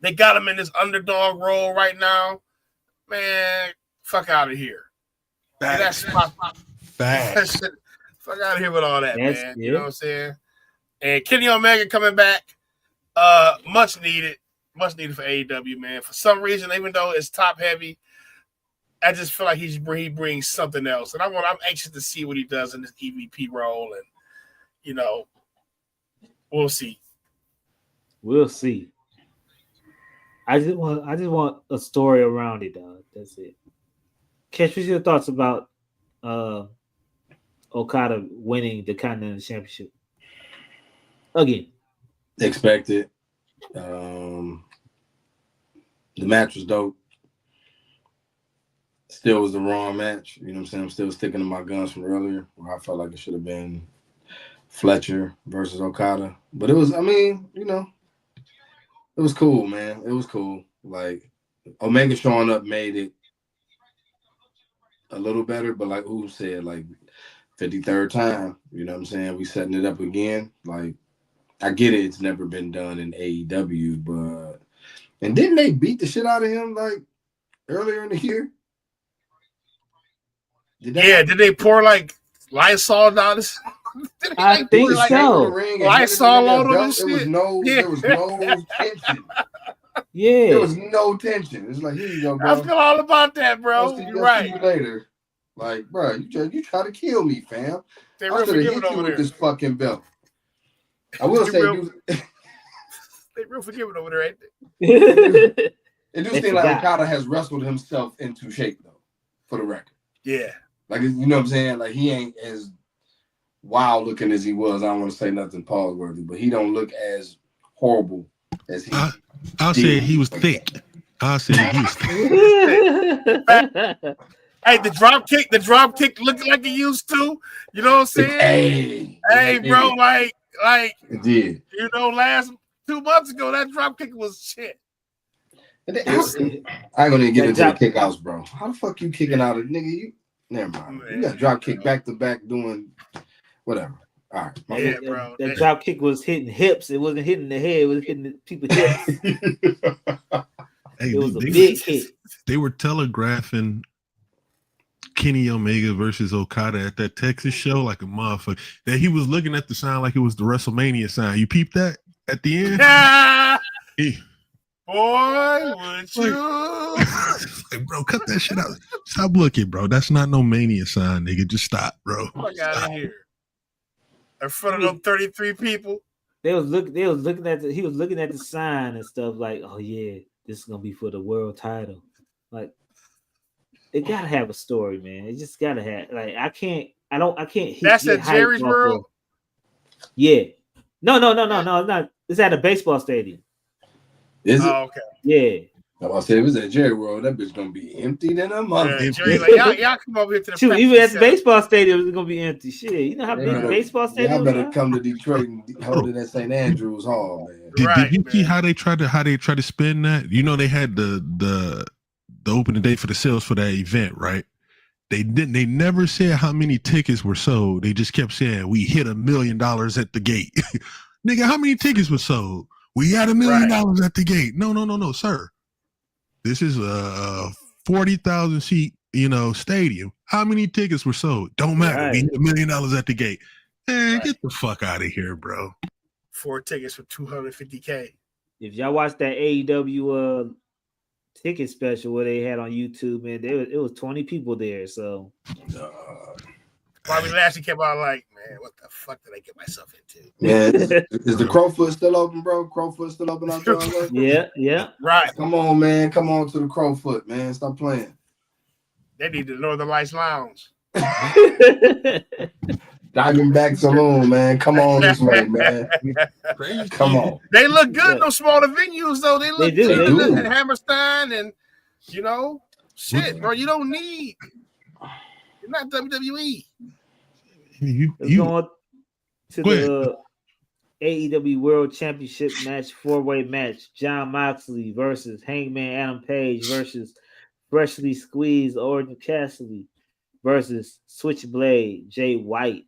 They got him in this underdog role right now. Man, fuck out of here. That's my facts. Fuck out of here with all that, man. You know what I'm saying? And Kenny Omega coming back, much needed for AEW, man. For some reason, even though it's top heavy, I just feel like he brings something else, and I'm anxious to see what he does in this EVP role, and we'll see. We'll see. I just want a story around it, dog. That's it. Catch, what's your thoughts about Okada winning the Continental Championship again? Expected. The match was dope. still was the wrong match. You know what I'm saying? I'm still sticking to my guns from earlier, where I felt like it should have been Fletcher versus Okada. But it was, I mean, you know, it was cool, man. It was cool. Like, Omega showing up made it a little better, but like who said, like 53rd time, you know what I'm saying? We setting it up again. Like, I get it, it's never been done in AEW, but and didn't they beat the shit out of him like earlier in the year? Did they pour like Lysol down his I think Like, so. Lysol on him and shit. There was no tension. Yeah. There was no tension. It's like, here you go, bro. I feel all about that, bro. You're right. See you later. Like, bro, you try to kill me, fam. They I should have hit you with this fucking belt. I will say, they real forgiving over there, ain't they? It do seem like Okada has wrestled himself into shape, though, for the record. Yeah. Like, you know what I'm saying? Like, he ain't as wild looking as he was. I don't want to say nothing pause worthy, but he don't look as horrible as he. I'll say he was thick. I'll say he was thick. Hey, the drop kick looked like he used to. You know what I'm saying? Hey, bro, like it did. You know, last 2 months ago, that drop kick was shit. I ain't gonna get into the kickouts, bro. How the fuck you kicking out of nigga? Never mind. Man. You got drop kick back to back doing whatever. All right. Yeah, bro. That drop kick was hitting hips. It wasn't hitting the head. It was hitting the people's hips. It was a big hit. They were telegraphing Kenny Omega versus Okada at that Texas show like a motherfucker. That he was looking at the sign like it was the WrestleMania sign. You peeped that at the end? Boy, would you? Like, bro, cut that shit out. Stop looking, bro. That's not no Mania sign, nigga. Just stop, bro. Fuck out of here. In front of them 33 people. He was looking at the sign and stuff like, oh yeah, this is gonna be for the world title. Like, it gotta have a story, man. It just gotta have, like, I can't. That's at Jerry's World. Yeah. No, it's not. It's at a baseball stadium. Is it? Oh, okay. Yeah. I said, if it's at Jerry World, that bitch gonna be empty than a mother. Yeah, Jerry's like, y'all come over here to the Shoot, even at the baseball stadium, it's gonna be empty. Shit, you know how big baseball stadiums y'all better come to Detroit and hold it at St. Andrews Hall, man. Did you see how they tried to spin that? You know, they had the opening day for the sales for that event, right? They never said how many tickets were sold. They just kept saying we hit $1 million at the gate. Nigga, how many tickets were sold? We had $1 million at the gate. No, sir. This is a 40,000 seat, stadium. How many tickets were sold? Don't matter. Right. We hit $1 million at the gate. Man, get the fuck out of here, bro. 4 tickets for $250K. If y'all watched that AEW ticket special where they had on YouTube, man, it was 20 people there. So Bobby Lashley kept on like, man, what the fuck did I get myself into? Man, is the Crowfoot still open, bro? Crowfoot still open out there? Yeah. Right. Come on, man. Come on to the Crowfoot, man. Stop playing. They need the Northern Lights Lounge. Diamondback Saloon, man. Come on this way, man. Come on. They look good in those smaller venues, though. They look good. They do. At Hammerstein and, shit, bro. You don't need. You're not WWE. Going to the AEW World Championship match, 4-way match. Jon Moxley versus Hangman Adam Page versus Freshly Squeezed Orange Cassidy versus Switchblade Jay White.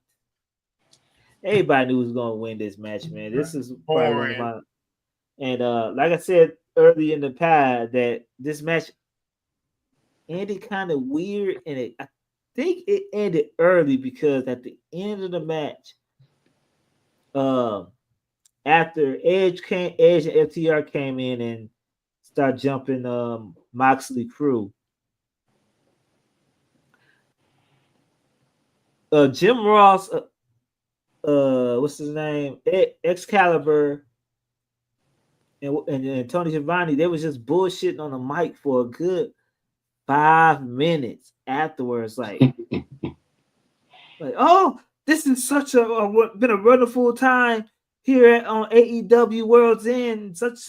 Everybody knew who was going to win this match, man. This is probably one of my. And like I said early in the pod, that this match ended kind of weird, and I think it ended early because at the end of the match, after Edge and FTR came in and started jumping Moxley crew, Jim Ross, what's his name? Excalibur and Tony Schiavone, they was just bullshitting on the mic for a good 5 minutes afterwards, like, oh, this is such been a wonderful time here on AEW Worlds End. Such.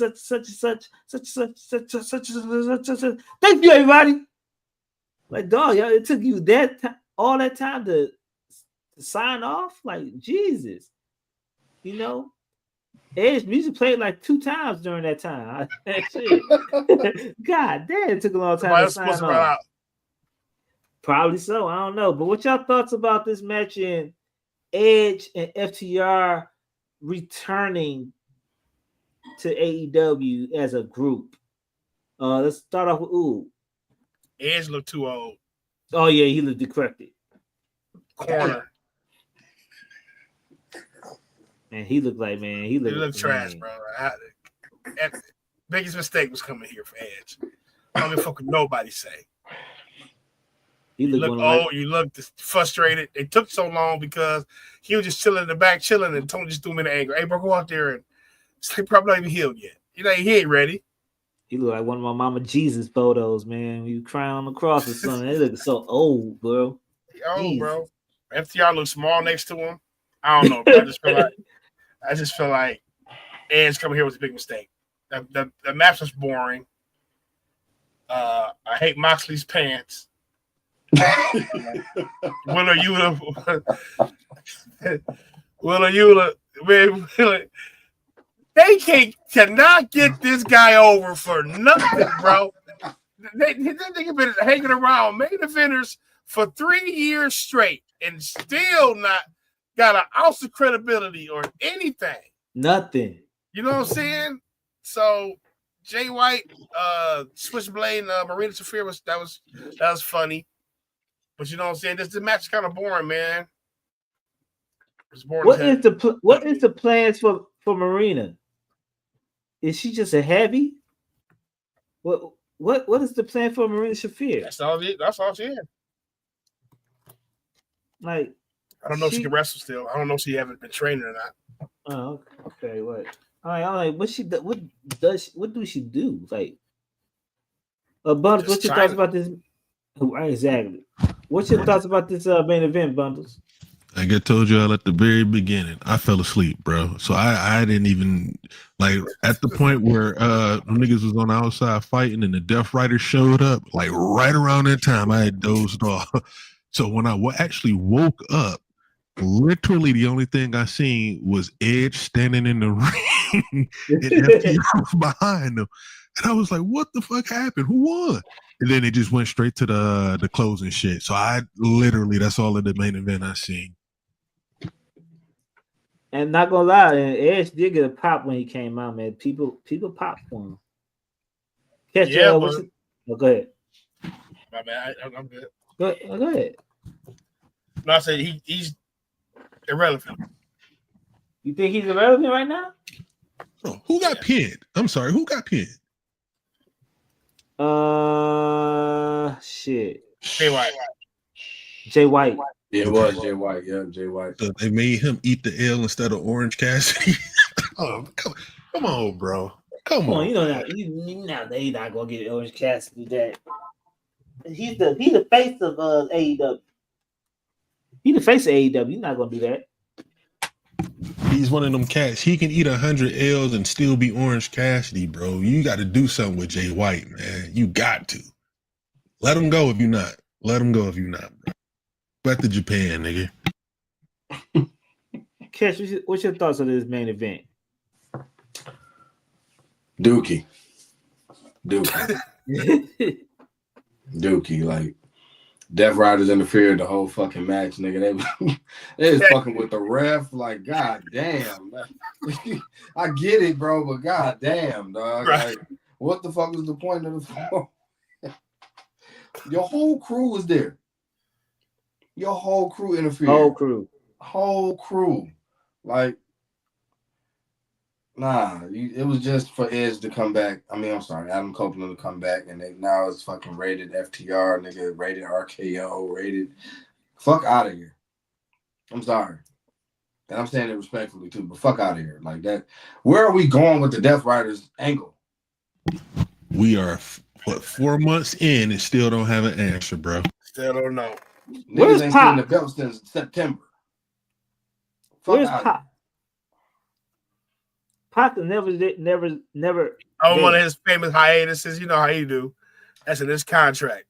Thank you, everybody. Like, dog, yo, it took you all that time to sign off. Like, Jesus, you know. Edge music played like 2 times during that time. Shit. God damn, it took a long time to sign off. Probably so. I don't know. But what y'all thoughts about this match in Edge and FTR returning to AEW as a group? Let's start off with Edge looked too old. Oh yeah, he looked decrepit. Corner. Man, he looked like he looked trash, bro. Biggest mistake was coming here for Edge. I don't give a fuck what nobody say. You look old. You look frustrated. It took so long because he was just chilling in the back, and Tony just threw him in the anger. Hey, bro, go out there and he probably not even healed yet. He ain't ready. He looked like one of my Mama Jesus photos, man. You crying on the cross or something. He looked so old, bro. Bro. FTR looks small next to him. I don't know, bro. I just feel like Edge coming here was a big mistake. The match was boring. I hate Moxley's pants. Willa Eula, man, they cannot get this guy over for nothing, bro. They been hanging around main eventers for 3 years straight and still not got an ounce of credibility or anything. Nothing. You know what I'm saying? So Jay White, Switchblade, and Marina Shafir was funny. But you know what I'm saying? The match is kind of boring, man. It's boring. What is the plans for Marina? Is she just a heavy? What is the plan for Marina Shafir? That's all she is. Like, I don't know if she can wrestle still. I don't know if she haven't been training or not. Oh, okay. What? I'm like, what do she do? Like, Bundles, what's your thoughts about this? Exactly. What's your thoughts about this main event, Bundles? Like I told you all at the very beginning, I fell asleep, bro. So I didn't even like at the point where niggas was on the outside fighting and the Death Rider showed up, like right around that time, I had dozed off. So when I actually woke up, literally the only thing I seen was Edge standing in the ring and FTR behind him. And I was like, what the fuck happened? Who won? And then it just went straight to the closing shit. So that's all of the main event I seen. And not gonna lie, Edge did get a pop when he came out, man. People popped for him. Go ahead. My bad. I'm good. Go ahead. No, I said he's irrelevant. You think he's irrelevant right now? Oh, who got pinned? I'm sorry, who got pinned? Shit. Jay White. It was Jay White. Yeah, Jay White. So they made him eat the L instead of Orange Cassidy. Oh, come on, bro. Come on. You know they not gonna get Orange Cassidy that. He's the face of AEW. He's the face of AEW. He's not gonna do that. He's one of them cats. He can eat 100 L's and still be Orange Cassidy, bro. You got to do something with Jay White, man. You got to. Let him go if you're not. Let him go if you're not, bro. Back to Japan, nigga. Cash, what's your thoughts on this main event? Dookie, like Death Riders interfered the whole fucking match, nigga. They was fucking with the ref, like, god damn. I get it, bro, but god damn, dog. Right. Like, what the fuck was the point of the phone? Your whole crew was there. Your whole crew interfered. Whole crew. Like, nah, it was just for Edge to come back. I mean, I'm sorry, Adam Copeland to come back, and now it's fucking rated FTR, nigga, rated RKO, rated. Fuck out of here. I'm sorry. And I'm saying it respectfully, too, but fuck out of here. Like that. Where are we going with the Death Riders angle? We are, 4 months in and still don't have an answer, bro. Still don't know. Where's Niggas ain't Pop? seen the belt since September. Where's Pop? Pop never. Oh, one of his famous hiatuses. You know how you do. That's in his contract.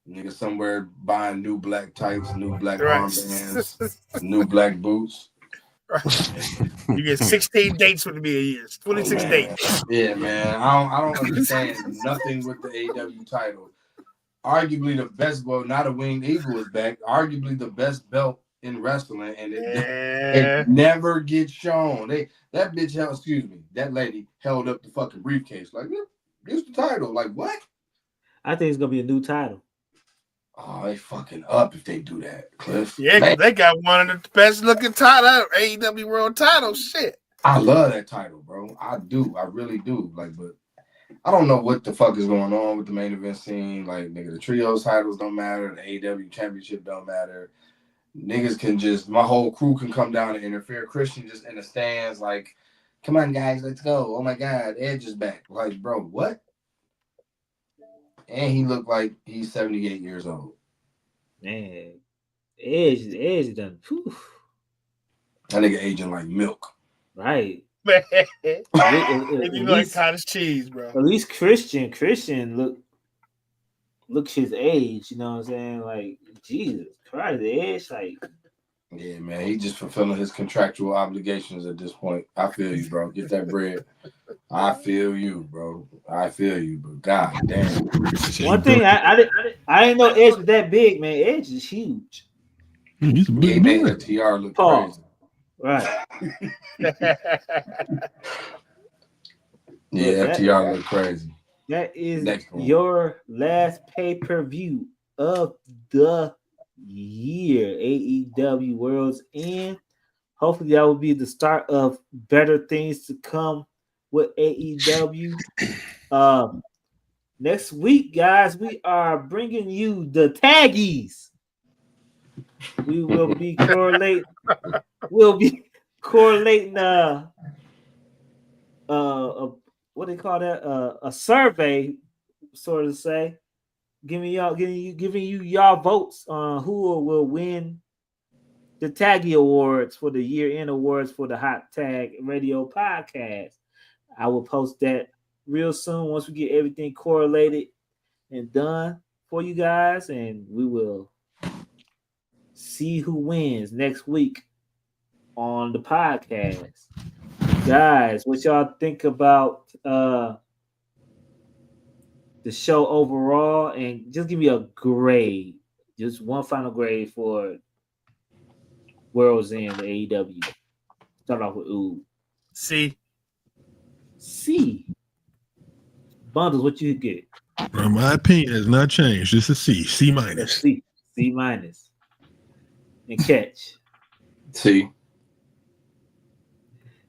Nigga somewhere buying new black tights, new black Right. armbands, new black boots. You get 16 dates with me a year. 26 Man. dates. Yeah, man. I don't understand nothing with the AEW title. Arguably the best, well, not a winged eagle is back. Arguably the best belt in wrestling, and it never gets shown. That bitch held, excuse me, that lady held up the fucking briefcase like, here's the title. Like what? I think it's gonna be a new title. Oh, they fucking up if they do that, Cliff. Yeah, because they got one of the best looking title, AEW World title. Shit. I love that title, bro. I do. I really do. Like, but I don't know what the fuck is going on with the main event scene. Like, nigga, the trios titles don't matter. The AEW championship don't matter. Niggas can just, my whole crew can come down and interfere. Christian just in the stands, like, come on, guys, let's go. Oh my God, Edge is back. Like, bro, what? And he looked like he's 78 years old. Man, Edge done. Whew. That nigga aging like milk. Right. Man. At You like cottage cheese, bro. At least Christian look his age, you know what I'm saying? Like, Jesus Christ, the Edge, like. Yeah, man, he just fulfilling his contractual obligations at this point. I feel you, bro. Get that bread. I feel you, bro. I feel you, but god damn. One thing I didn't know Edge was that big, man. Edge is huge. He's a big He made man. that TR look Pause. crazy. Right. Yeah, FTR look crazy. That is your last pay-per-view of the year, AEW Worlds End. Hopefully that will be the start of better things to come with AEW. Next week, guys, we are bringing you the taggies. We will be correlating. We'll be correlating what do they call that? A survey, sort of say, giving you y'all votes on who will win the Taggy Awards for the year-end awards for the Hot Tag Radio Podcast. I will post that real soon once we get everything correlated and done for you guys, and we will see who wins next week on the podcast. Guys, what y'all think about the show overall? And just give me a grade, just one final grade for Worlds End AEW. Start off with C. Bundles, what you get? Well, my opinion has not changed. It's a C. C minus. C minus. And Catch. C.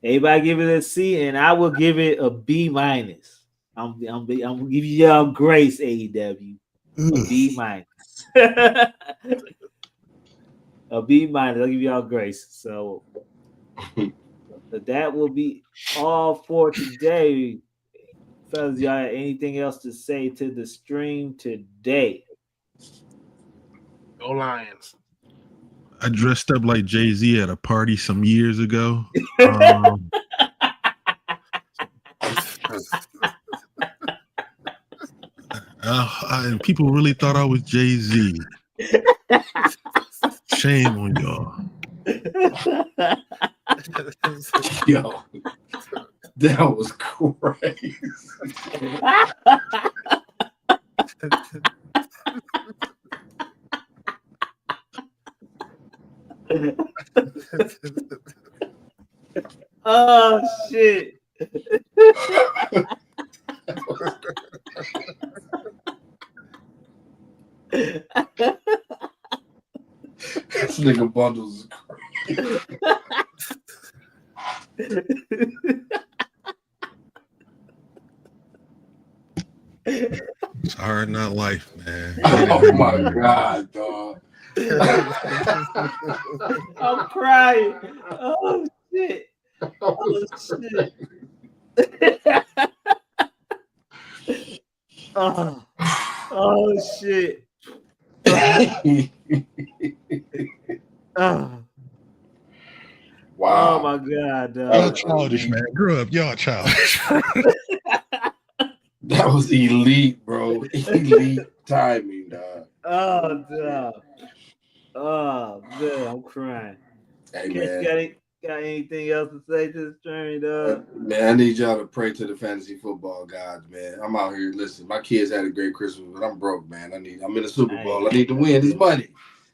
Everybody give it a C, and I will give it a B minus. I'm gonna give y'all grace, AEW. A B minus. A B minus. I'll give y'all grace. So that will be all for today. Fellas, y'all have anything else to say to the stream today? Go Lions. I dressed up like Jay-Z at a party some years ago. And people really thought I was Jay-Z. Shame on y'all. Yo, that was crazy. Oh shit. This nigga Bundles is crazy. It's hard not life, man. Oh my god, dog. I'm crying. Oh shit. Oh shit. Oh shit. Wow. Oh my god. Y'all childish, man. Grow up, y'all childish. That was elite, bro. Elite. timing, dog. Oh, dog. Oh, man, I'm crying. Hey, Chris, man. got anything else to say to this journey, dog? Man, I need y'all to pray to the fantasy football gods, man. I'm out here. Listen, my kids had a great Christmas, but I'm broke, man. I'm in the Super Bowl. I need to win this money.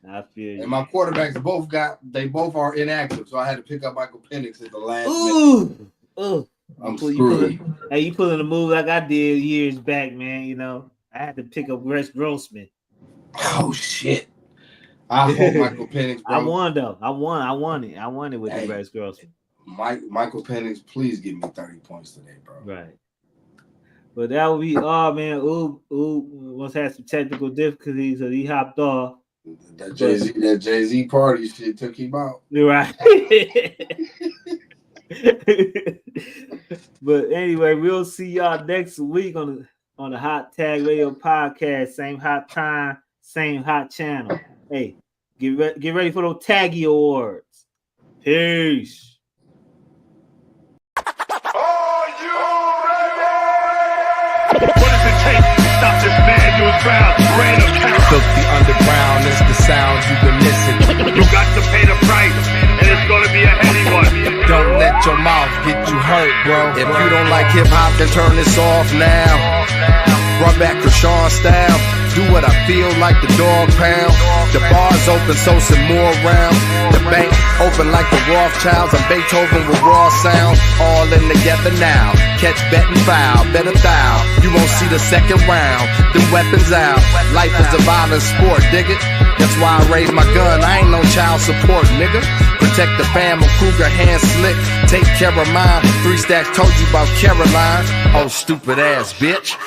I feel you. And my quarterbacks both are inactive, so I had to pick up Michael Penix at the last minute. Ooh. I'm screwed. You pulling a move like I did years back, man. You know, I had to pick up Rex Grossman. Oh shit! I hope Michael Penix. Bro. I won though. I won it with the Rex Grossman. Michael Penix, please give me 30 points today, bro. Right. But that would be all, man. Ooh, must have some technical difficulties, so he hopped off. That Jay-Z party shit took him out. You're right. But anyway, we'll see y'all next week on the Hot Tag Radio podcast. Same hot time, same hot channel. Hey, get ready for those Taggy Awards. Peace. What does it take to stop this manual crowd? Rain of count. Filthy underground is the sound you've been missing. You got to pay the price, and it's gonna be a heavy one. Don't let your mouth get you hurt, bro. If you don't like hip hop, then turn this off now. Run back Krishan style. Do what I feel like the dog pound. The bar's open, so some more rounds. The bank open like the Rothschilds. I'm Beethoven with raw sounds. All in together now. Catch, bet, and foul. Better thou. You won't see the second round. The weapons out. Life is a violent sport, dig it? That's why I raise my gun. I ain't no child support, nigga. Protect the fam, a Kruger hand slick. Take care of mine. 3 stacks told you about Caroline. Oh, stupid ass bitch.